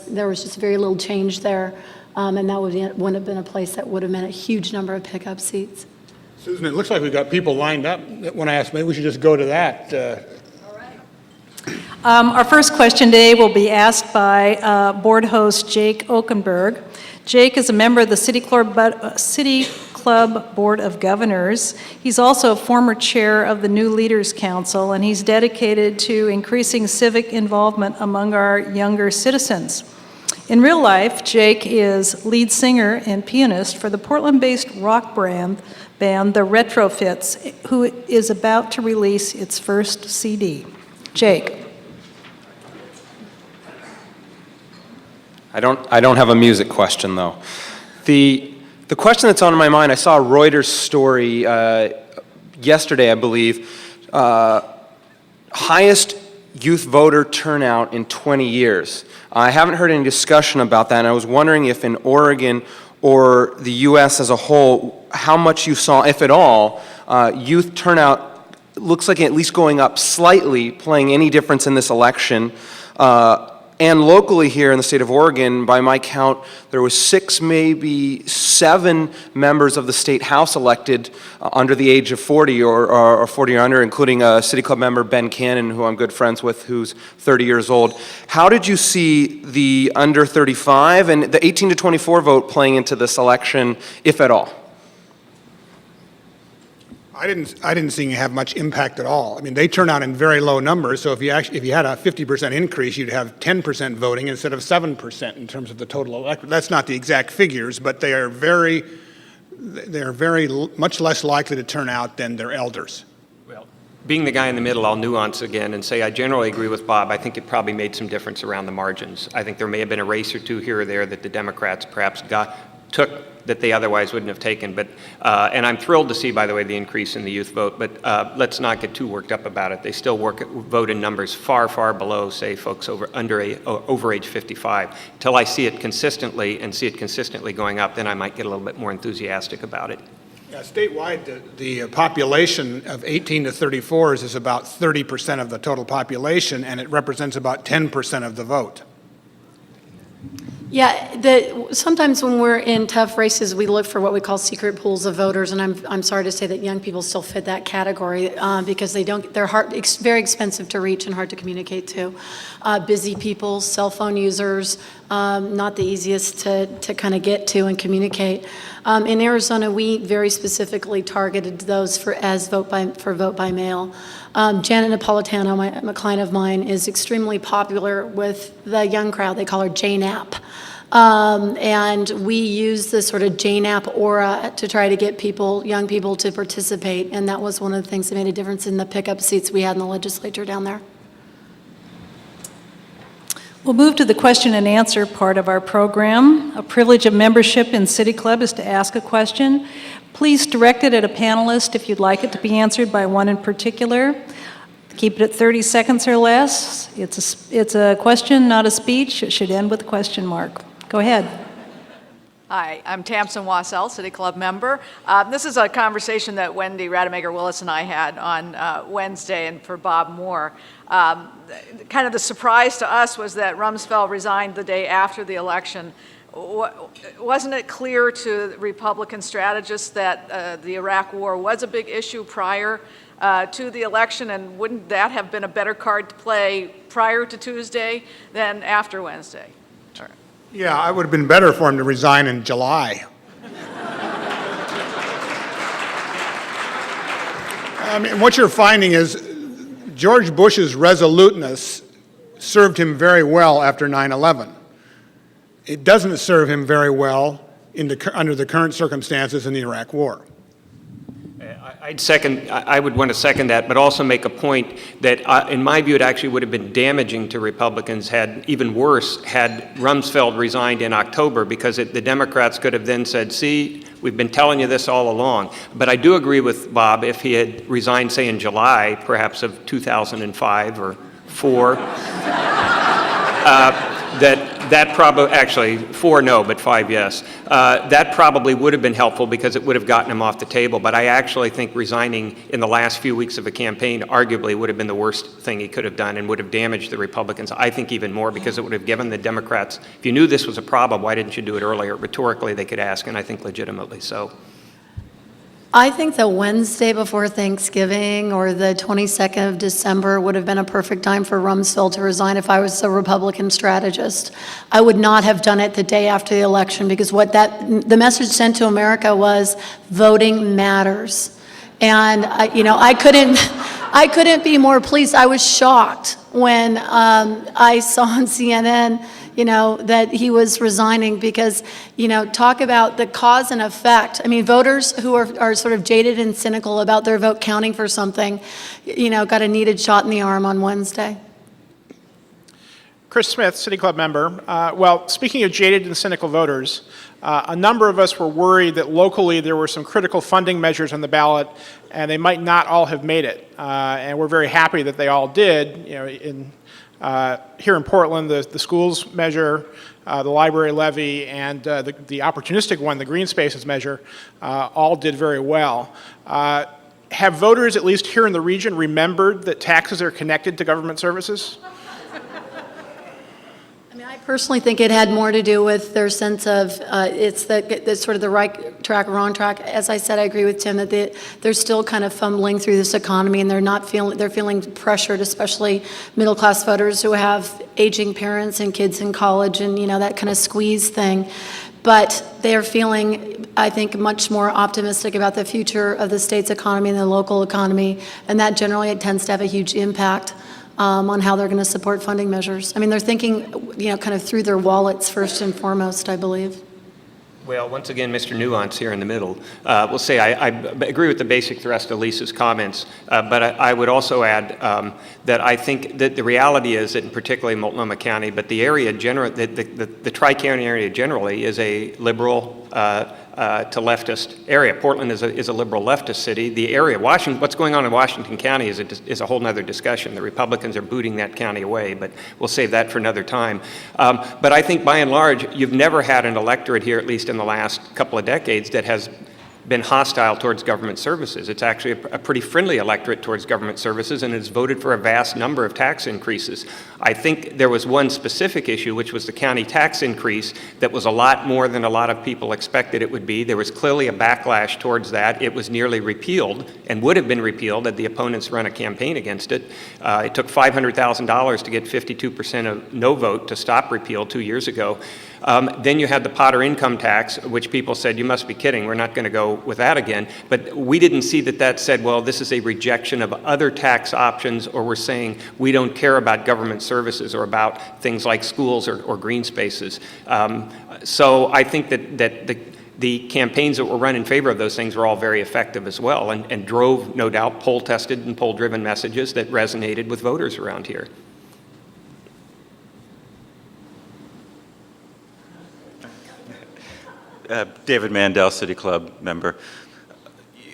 Speaker 5: there was just very little change there, and that wouldn't have been a place that would have meant a huge number of pickup seats.
Speaker 4: Susan, it looks like we've got people lined up. When I asked, maybe we should just go to that.
Speaker 1: Our first question today will be asked by board host Jake Okenberg. Jake is a member of the City Club Board of Governors. He's also a former chair of the New Leaders Council, and he's dedicated to increasing civic involvement among our younger citizens. In real life, Jake is lead singer and pianist for the Portland-based rock band The Retrofits, who is about to release its first CD. Jake.
Speaker 6: I don't have a music question, though. The question that's on my mind, I saw a Reuters story yesterday, I believe, highest youth voter turnout in 20 years. I haven't heard any discussion about that, and I was wondering if in Oregon or the U.S. as a whole, how much you saw, if at all, youth turnout looks like at least going up slightly, playing any difference in this election. And locally here in the state of Oregon, by my count, there was 6, maybe 7 members of the state house elected under the age of 40 or 40 or under, including a city club member, Ben Cannon, who I'm good friends with, who's 30 years old. How did you see the under 35 and the 18 to 24 vote playing into this election, if at all?
Speaker 4: I didn't see it have much impact at all. I mean, they turn out in very low numbers, so if you had a 50% increase, you'd have 10% voting instead of 7% in terms of the total electorate. That's not the exact figures, but they are very much less likely to turn out than their elders.
Speaker 3: Well, being the guy in the middle, I'll nuance again and say I generally agree with Bob. I think it probably made some difference around the margins. I think there may have been a race or two here or there that the Democrats perhaps took that they otherwise wouldn't have taken. But and I'm thrilled to see, by the way, the increase in the youth vote. But let's not get too worked up about it. They still vote in numbers far, far below, say, folks over age 55. Until I see it consistently and see it consistently going up, then I might get a little bit more enthusiastic about it.
Speaker 4: Yeah, statewide, the population of 18 to 34s is about 30% of the total population, and it represents about 10% of the vote.
Speaker 5: Yeah, sometimes when we're in tough races, we look for what we call secret pools of voters, and I'm sorry to say that young people still fit that category because they're very expensive to reach and hard to communicate to. Busy people, cell phone users, not the easiest to kind of get to and communicate. In Arizona, we very specifically targeted those for vote by mail. Janet Napolitano, a client of mine, is extremely popular with the young crowd. They call her JNAP. And we use this sort of JNAP aura to try to get young people to participate. And that was one of the things that made a difference in the pickup seats we had in the legislature down there.
Speaker 1: We'll move to the question and answer part of our program. A privilege of membership in City Club is to ask a question. Please direct it at a panelist if you'd like it to be answered by one in particular. Keep it at 30 seconds or less. It's a question, not a speech. It should end with a question mark. Go ahead.
Speaker 7: Hi, I'm Tamsin Wassell, City Club member. This is a conversation that Wendy Rademacher-Willis and I had on Wednesday, and for Bob Moore. Kind of the surprise to us was that Rumsfeld resigned the day after the election. Wasn't it clear to Republican strategists that the Iraq War was a big issue prior to the election, and wouldn't that have been a better card to play prior to Tuesday than after Wednesday?
Speaker 4: Yeah, it would have been better for him to resign in July. I mean, what you're finding is George Bush's resoluteness served him very well after 9/11. It doesn't serve him very well under the current circumstances in the Iraq War.
Speaker 3: I would want to second that, but also make a point that, in my view, it actually would have been damaging to Republicans, even worse, had Rumsfeld resigned in October, because the Democrats could have then said, see, we've been telling you this all along. But I do agree with Bob, if he had resigned, say, in July, perhaps of 2005 or 4, that probably, actually, 4 no, but 5 yes. That probably would have been helpful because it would have gotten him off the table. But I actually think resigning in the last few weeks of a campaign arguably would have been the worst thing he could have done and would have damaged the Republicans, I think, even more, because it would have given the Democrats, if you knew this was a problem, why didn't you do it earlier? Rhetorically, they could ask, and I think legitimately so.
Speaker 5: I think the Wednesday before Thanksgiving or the 22nd of December would have been a perfect time for Rumsfeld to resign if I was a Republican strategist. I would not have done it the day after the election, because the message sent to America was voting matters. And I couldn't be more pleased. I was shocked when I saw on CNN that he was resigning, because, talk about the cause and effect. I mean, voters who are sort of jaded and cynical about their vote counting for something, got a needed shot in the arm on Wednesday.
Speaker 8: Chris Smith, City Club member. Well, speaking of jaded and cynical voters, a number of us were worried that locally there were some critical funding measures on the ballot, and they might not all have made it. And we're very happy that they all did. Here in Portland, the schools measure, the library levy, and the opportunistic one, the green spaces measure, all did very well. Have voters, at least here in the region, remembered that taxes are connected to government services?
Speaker 5: I personally think it had more to do with their sense of it's sort of the right track, wrong track. As I said, I agree with Tim that they're still kind of fumbling through this economy, and they're feeling pressured, especially middle class voters who have aging parents and kids in college, and that kind of squeeze thing. But they are feeling, I think, much more optimistic about the future of the state's economy and the local economy, and that generally tends to have a huge impact on how they're going to support funding measures. I mean, they're thinking, kind of through their wallets first and foremost, I believe.
Speaker 3: Well, once again, Mr. Nuance here in the middle. We'll say I agree with the basic thrust of Lisa's comments, but I would also add that I think that the reality is that, in particularly Multnomah County, but the area the Tri-County area generally is a liberal to leftist area. Portland is a liberal leftist city. The area, what's going on in Washington County is a whole nother discussion. The Republicans are booting that county away, but we'll save that for another time. But I think by and large, you've never had an electorate here, at least in the last couple of decades, that has been hostile towards government services. It's actually a pretty friendly electorate towards government services, and has voted for a vast number of tax increases. I think there was one specific issue, which was the county tax increase, that was a lot more than a lot of people expected it would be. There was clearly a backlash towards that. It was nearly repealed, and would have been repealed had the opponents run a campaign against it. It took $500,000 to get 52% of no vote to stop repeal 2 years ago. Then you had the Potter income tax, which people said, you must be kidding, we're not going to go with that again. But we didn't see that said, well, this is a rejection of other tax options, or we're saying we don't care about government services or about things like schools or green spaces. So I think that the campaigns that were run in favor of those things were all very effective as well, and drove, no doubt, poll-tested and poll-driven messages that resonated with voters around here.
Speaker 9: David Mandel, City Club member.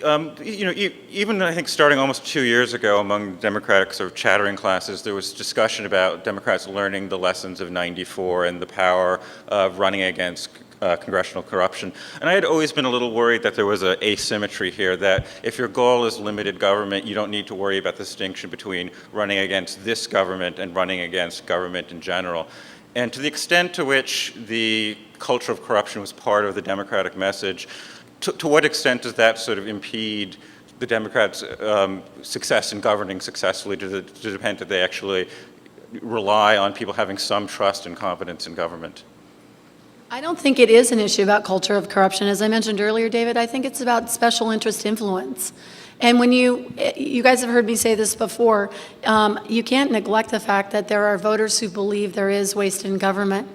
Speaker 9: Even I think starting almost 2 years ago among Democratic sort of chattering classes, there was discussion about Democrats learning the lessons of '94 and the power of running against congressional corruption. And I had always been a little worried that there was an asymmetry here, that if your goal is limited government, you don't need to worry about the distinction between running against this government and running against government in general. And to the extent to which the culture of corruption was part of the Democratic message, to what extent does that sort of impede the Democrats' success in governing successfully, to the extent that they actually rely on people having some trust and confidence in government?
Speaker 5: I don't think it is an issue about culture of corruption. As I mentioned earlier, David, I think it's about special interest influence. And when you guys have heard me say this before, you can't neglect the fact that there are voters who believe there is waste in government.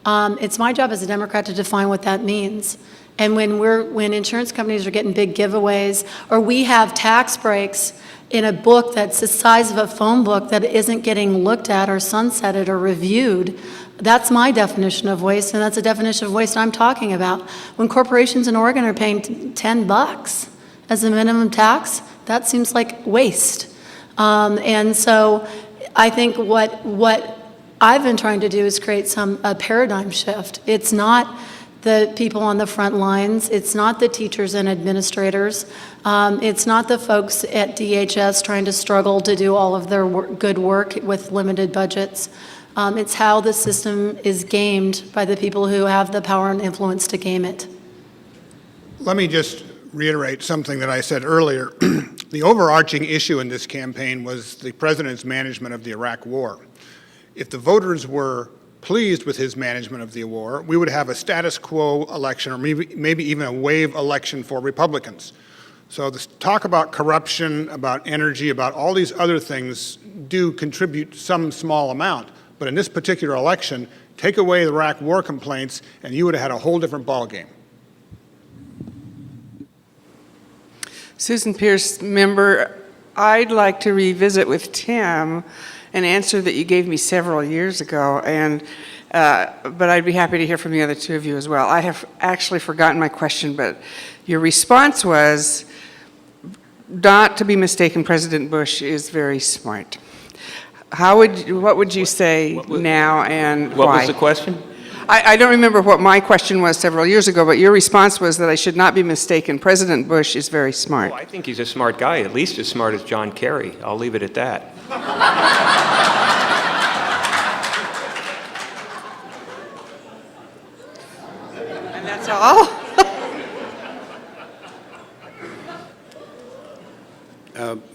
Speaker 5: It's my job as a Democrat to define what that means. And when insurance companies are getting big giveaways, or we have tax breaks in a book that's the size of a phone book that isn't getting looked at or sunsetted or reviewed, that's my definition of waste, and that's a definition of waste I'm talking about. When corporations in Oregon are paying $10 as a minimum tax, that seems like waste. And so I think what I've been trying to do is create a paradigm shift. It's not the people on the front lines. It's not the teachers and administrators. It's not the folks at DHS trying to struggle to do all of their good work with limited budgets. It's how the system is gamed by the people who have the power and influence to game it.
Speaker 4: Let me just reiterate something that I said earlier. The overarching issue in this campaign was the president's management of the Iraq War. If the voters were pleased with his management of the war, we would have a status quo election, or maybe even a wave election for Republicans. So this talk about corruption, about energy, about all these other things do contribute some small amount. But in this particular election, take away the Iraq war complaints, and you would have had a whole different ballgame.
Speaker 10: Susan Pierce, member, I'd like to revisit with Tim an answer that you gave me several years ago, but I'd be happy to hear from the other two of you as well. I have actually forgotten my question, but your response was, not to be mistaken, President Bush is very smart. What would you say now, and why?
Speaker 3: What was the question?
Speaker 10: I don't remember what my question was several years ago, but your response was that I should not be mistaken. President Bush is very smart.
Speaker 3: Oh, I think he's a smart guy, at least as smart as John Kerry. I'll leave it at that.
Speaker 10: And that's all?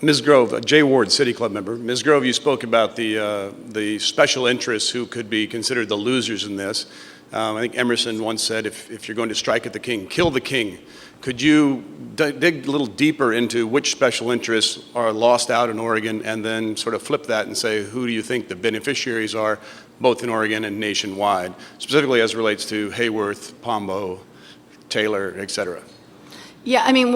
Speaker 11: Ms. Grove, Jay Ward, City Club member. Ms. Grove, you spoke about the special interests who could be considered the losers in this. I think Emerson once said, if you're going to strike at the king, kill the king. Could you dig a little deeper into which special interests are lost out in Oregon, and then sort of flip that and say, who do you think the beneficiaries are, both in Oregon and nationwide, specifically as it relates to Hayworth, Pombo, Taylor, et cetera?
Speaker 5: Yeah, I mean,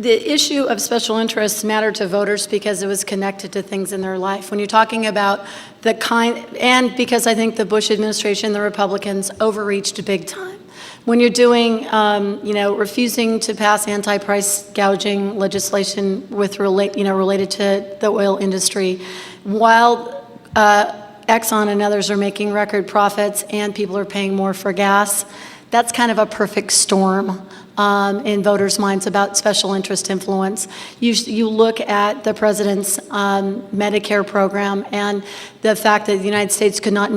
Speaker 5: the issue of special interests mattered to voters because it was connected to things in their life. When you're talking about and because I think the Bush administration, the Republicans, overreached big time. When you're doing, refusing to pass anti-price gouging legislation related to the oil industry, while Exxon and others are making record profits and people are paying more for gas, that's kind of a perfect storm in voters' minds about special interest influence. You look at the president's Medicare program and the fact that the United States cannot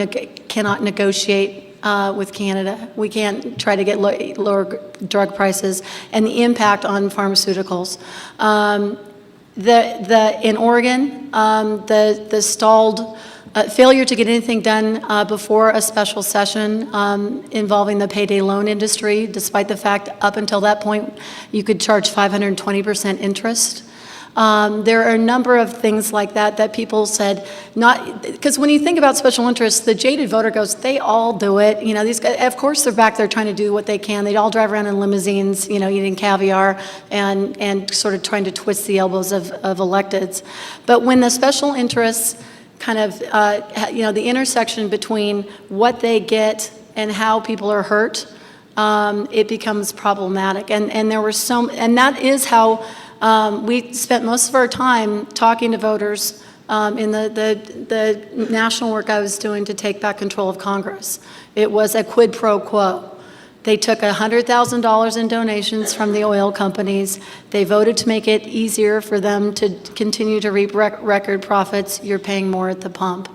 Speaker 5: negotiate with Canada. We can't try to get lower drug prices, and the impact on pharmaceuticals. In Oregon, the stalled failure to get anything done before a special session involving the payday loan industry, despite the fact up until that point you could charge 520% interest. There are a number of things like that people said, because when you think about special interests, the jaded voter goes, they all do it. You know, these guys, of course they're back there trying to do what they can. They all drive around in limousines, eating caviar and sort of trying to twist the elbows of electeds. But when the special interests kind of, the intersection between what they get and how people are hurt, it becomes problematic. And there were and that is how we spent most of our time talking to voters in the national work I was doing to take back control of Congress. It was a quid pro quo. They took $100,000 in donations from the oil companies. They voted to make it easier for them to continue to reap record profits. You're paying more at the pump.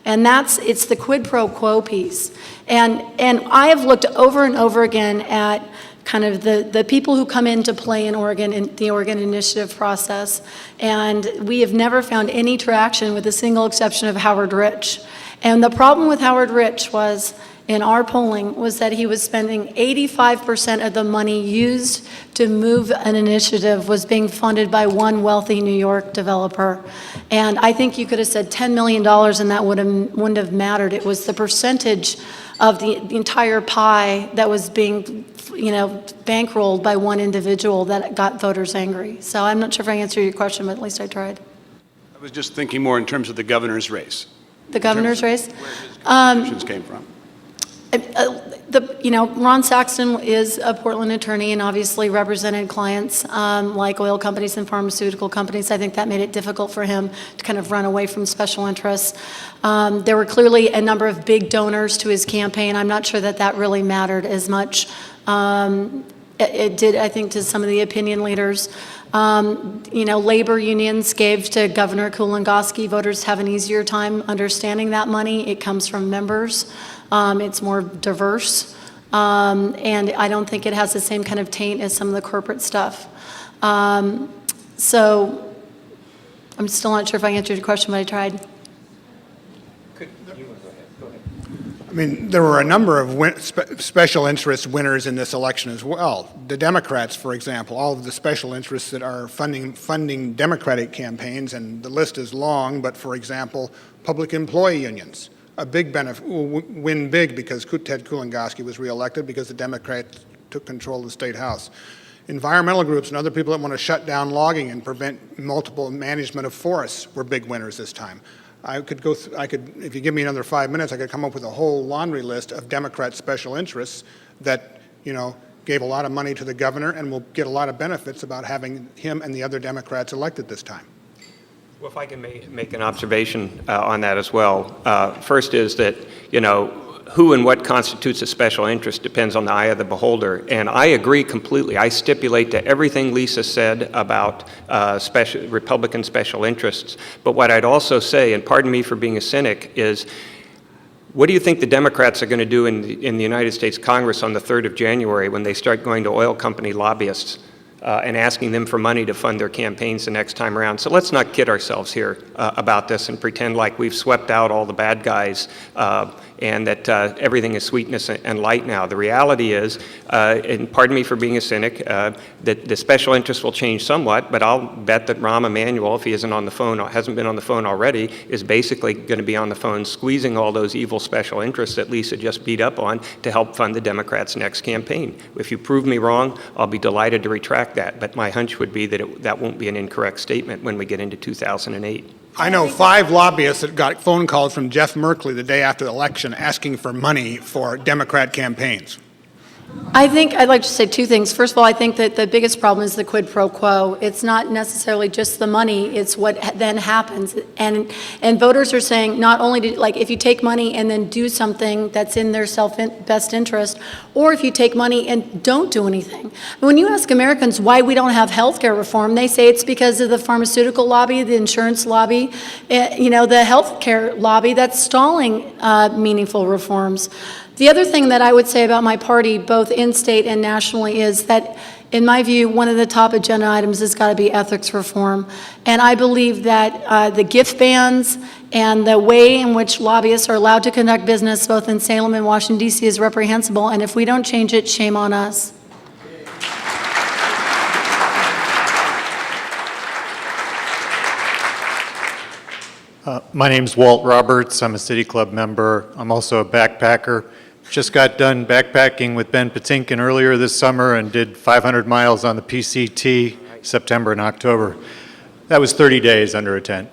Speaker 5: And it's the quid pro quo piece. And I have looked over and over again at kind of the people who come into play in Oregon, in the Oregon initiative process, and we have never found any traction with a single exception of Howard Rich. And the problem with Howard Rich was, in our polling was that he was spending 85% of the money used to move an initiative was being funded by one wealthy New York developer. And I think you could have said $10 million and that wouldn't have mattered. It was the percentage of the entire pie that was being, bankrolled by one individual that got voters angry. So I'm not sure if I answered your question, but at least I tried.
Speaker 11: I was just thinking more in terms of the governor's race.
Speaker 5: The governor's race?
Speaker 11: Where his contributions came from.
Speaker 5: Ron Saxton is a Portland attorney and obviously represented clients like oil companies and pharmaceutical companies. I think that made it difficult for him to kind of run away from special interests. There were clearly a number of big donors to his campaign. I'm not sure that that really mattered as much. It did, I think, to some of the opinion leaders. Labor unions gave to Governor Kulongoski. Voters have an easier time understanding that money. It comes from members. It's more diverse. And I don't think it has the same kind of taint as some of the corporate stuff. So I'm still not sure if I answered your question, but I tried.
Speaker 4: I mean, there were a number of special interest winners in this election as well. The Democrats, for example, all of the special interests that are funding Democratic campaigns, and the list is long, but for example, public employee unions, a big benefit, win big because Ted Kulongoski was reelected because the Democrats took control of the state house. Environmental groups and other people that want to shut down logging and prevent multiple management of forests were big winners this time. If you give me another 5 minutes, I could come up with a whole laundry list of Democrat special interests that, gave a lot of money to the governor and will get a lot of benefits about having him and the other Democrats elected this time.
Speaker 3: Well, if I can make an observation on that as well. First is that, who and what constitutes a special interest depends on the eye of the beholder. And I agree completely. I stipulate to everything Lisa said about Republican special interests. But what I'd also say, and pardon me for being a cynic, is what do you think the Democrats are going to do in the United States Congress on the 3rd of January when they start going to oil company lobbyists and asking them for money to fund their campaigns the next time around? So let's not kid ourselves here about this and pretend like we've swept out all the bad guys and that everything is sweetness and light now. The reality is, and pardon me for being a cynic, that the special interests will change somewhat, but I'll bet that Rahm Emanuel, if he isn't on the phone, or hasn't been on the phone already, is basically going to be on the phone squeezing all those evil special interests that Lisa just beat up on to help fund the Democrats' next campaign. If you prove me wrong, I'll be delighted to retract that, but my hunch would be that that won't be an incorrect statement when we get into 2008.
Speaker 4: I know 5 lobbyists that got phone calls from Jeff Merkley the day after the election asking for money for Democrat campaigns.
Speaker 5: I think I'd like to say 2 things. First of all, I think that the biggest problem is the quid pro quo. It's not necessarily just the money, it's what then happens. And voters are saying not only if you take money and then do something that's in their best interest, or if you take money and don't do anything. When you ask Americans why we don't have health care reform, they say it's because of the pharmaceutical lobby, the insurance lobby, the health care lobby that's stalling meaningful reforms. The other thing that I would say about my party, both in-state and nationally, is that, in my view, one of the top agenda items has got to be ethics reform. And I believe that the gift bans and the way in which lobbyists are allowed to conduct business, both in Salem and Washington, D.C., is reprehensible. And if we don't change it, shame on us.
Speaker 12: My name's Walt Roberts. I'm a City Club member. I'm also a backpacker. Just got done backpacking with Ben Patinkin earlier this summer and did 500 miles on the PCT, September and October. That was 30 days under a tent.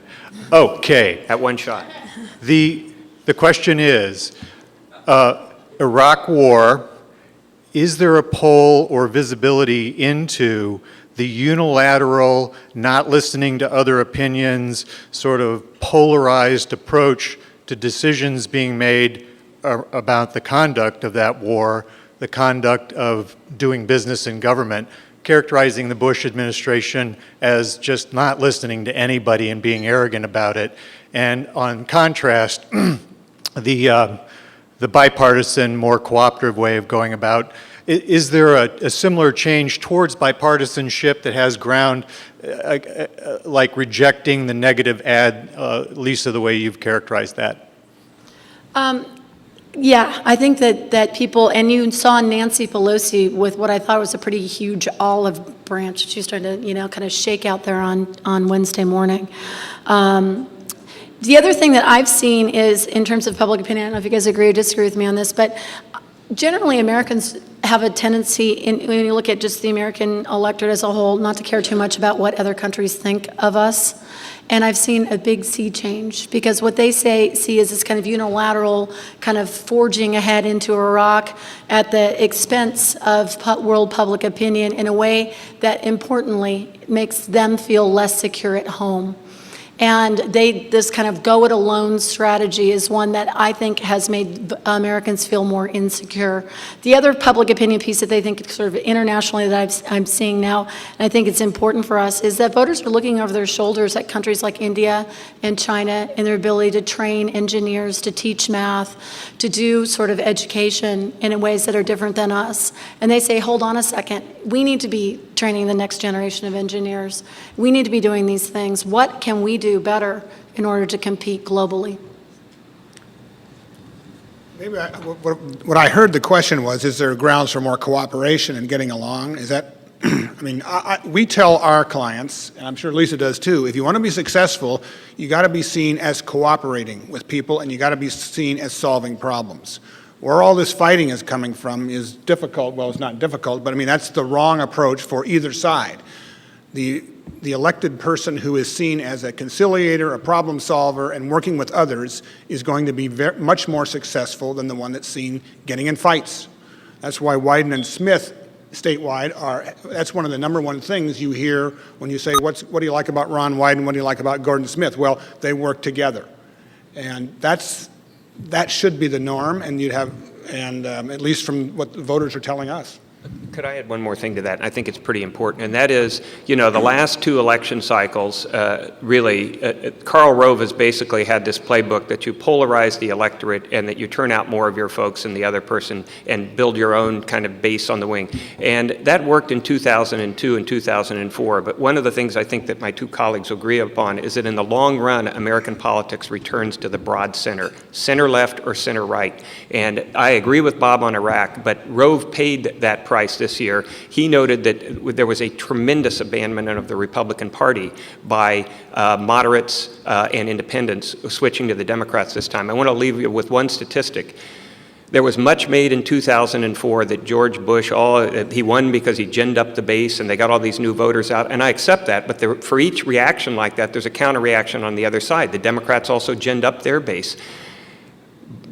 Speaker 12: Okay.
Speaker 3: At one shot.
Speaker 12: The question is, Iraq War, is there a poll or visibility into the unilateral, not listening to other opinions, sort of polarized approach to decisions being made about the conduct of that war, the conduct of doing business in government, characterizing the Bush administration as just not listening to anybody and being arrogant about it, and on contrast, the bipartisan, more cooperative way of going about. Is there a similar change towards bipartisanship that has ground, like rejecting the negative ad, Lisa, the way you've characterized that?
Speaker 5: Yeah, I think that people, and you saw Nancy Pelosi with what I thought was a pretty huge olive branch. She's trying to, kind of shake out there on Wednesday morning. The other thing that I've seen is, in terms of public opinion, I don't know if you guys agree or disagree with me on this, but generally Americans have a tendency, when you look at just the American electorate as a whole, not to care too much about what other countries think of us. And I've seen a big sea change, because what they see is this kind of unilateral kind of forging ahead into Iraq at the expense of world public opinion in a way that importantly makes them feel less secure at home. And this kind of go it alone strategy is one that I think has made Americans feel more insecure. The other public opinion piece that they think sort of internationally that I'm seeing now, and I think it's important for us, is that voters are looking over their shoulders at countries like India and China and their ability to train engineers, to teach math, to do sort of education in ways that are different than us. And they say, hold on a second, we need to be training the next generation of engineers. We need to be doing these things. What can we do better in order to compete globally?
Speaker 4: Maybe what I heard the question was, is there grounds for more cooperation and getting along? Is that, I mean, we tell our clients, and I'm sure Lisa does too, if you want to be successful, you got to be seen as cooperating with people, and you got to be seen as solving problems. Where all this fighting is coming from is difficult. Well, it's not difficult, but I mean, that's the wrong approach for either side. The elected person who is seen as a conciliator, a problem solver, and working with others is going to be much more successful than the one that's seen getting in fights. That's why Wyden and Smith statewide that's one of the number one things you hear when you say, what do you like about Ron Wyden, what do you like about Gordon Smith? Well, they work together. And that should be the norm, and at least from what the voters are telling us.
Speaker 3: Could I add one more thing to that? I think it's pretty important, and that is, the last two election cycles, Karl Rove has basically had this playbook that you polarize the electorate and that you turn out more of your folks than the other person and build your own kind of base on the wing. And that worked in 2002 and 2004, but one of the things I think that my two colleagues agree upon is that in the long run, American politics returns to the broad center left or center right. And I agree with Bob on Iraq, but Rove paid that price this year. He noted that there was a tremendous abandonment of the Republican Party by moderates and independents switching to the Democrats this time. I want to leave you with one statistic. There was much made in 2004 that George Bush, he won because he ginned up the base and they got all these new voters out, and I accept that, but for each reaction like that, there's a counter-reaction on the other side. The Democrats also ginned up their base.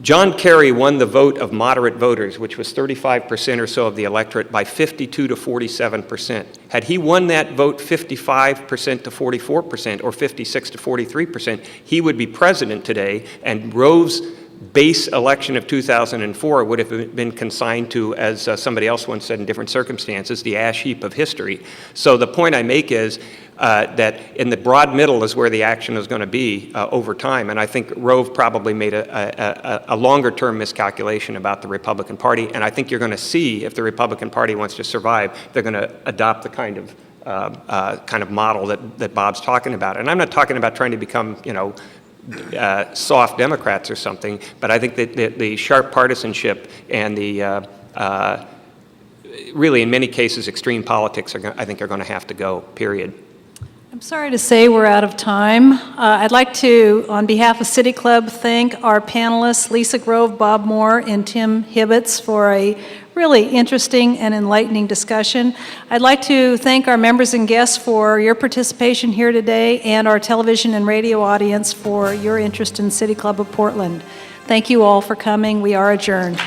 Speaker 3: John Kerry won the vote of moderate voters, which was 35% or so of the electorate, by 52 to 47%. Had he won that vote 55% to 44% or 56 to 43%, he would be president today, and Rove's base election of 2004 would have been consigned to, as somebody else once said in different circumstances, the ash heap of history. So the point I make is that in the broad middle is where the action is going to be over time, and I think Rove probably made a longer-term miscalculation about the Republican Party, and I think you're going to see, if the Republican Party wants to survive, they're going to adopt the kind of model that Bob's talking about. And I'm not talking about trying to become, soft Democrats or something, but I think that the sharp partisanship and the really in many cases extreme politics I think are going to have to go, period.
Speaker 1: I'm sorry to say we're out of time. I'd like to, on behalf of City Club, thank our panelists, Lisa Grove, Bob Moore, and Tim Hibbitts, for a really interesting and enlightening discussion. I'd like to thank our members and guests for your participation here today, and our television and radio audience for your interest in City Club of Portland. Thank you all for coming. We are adjourned.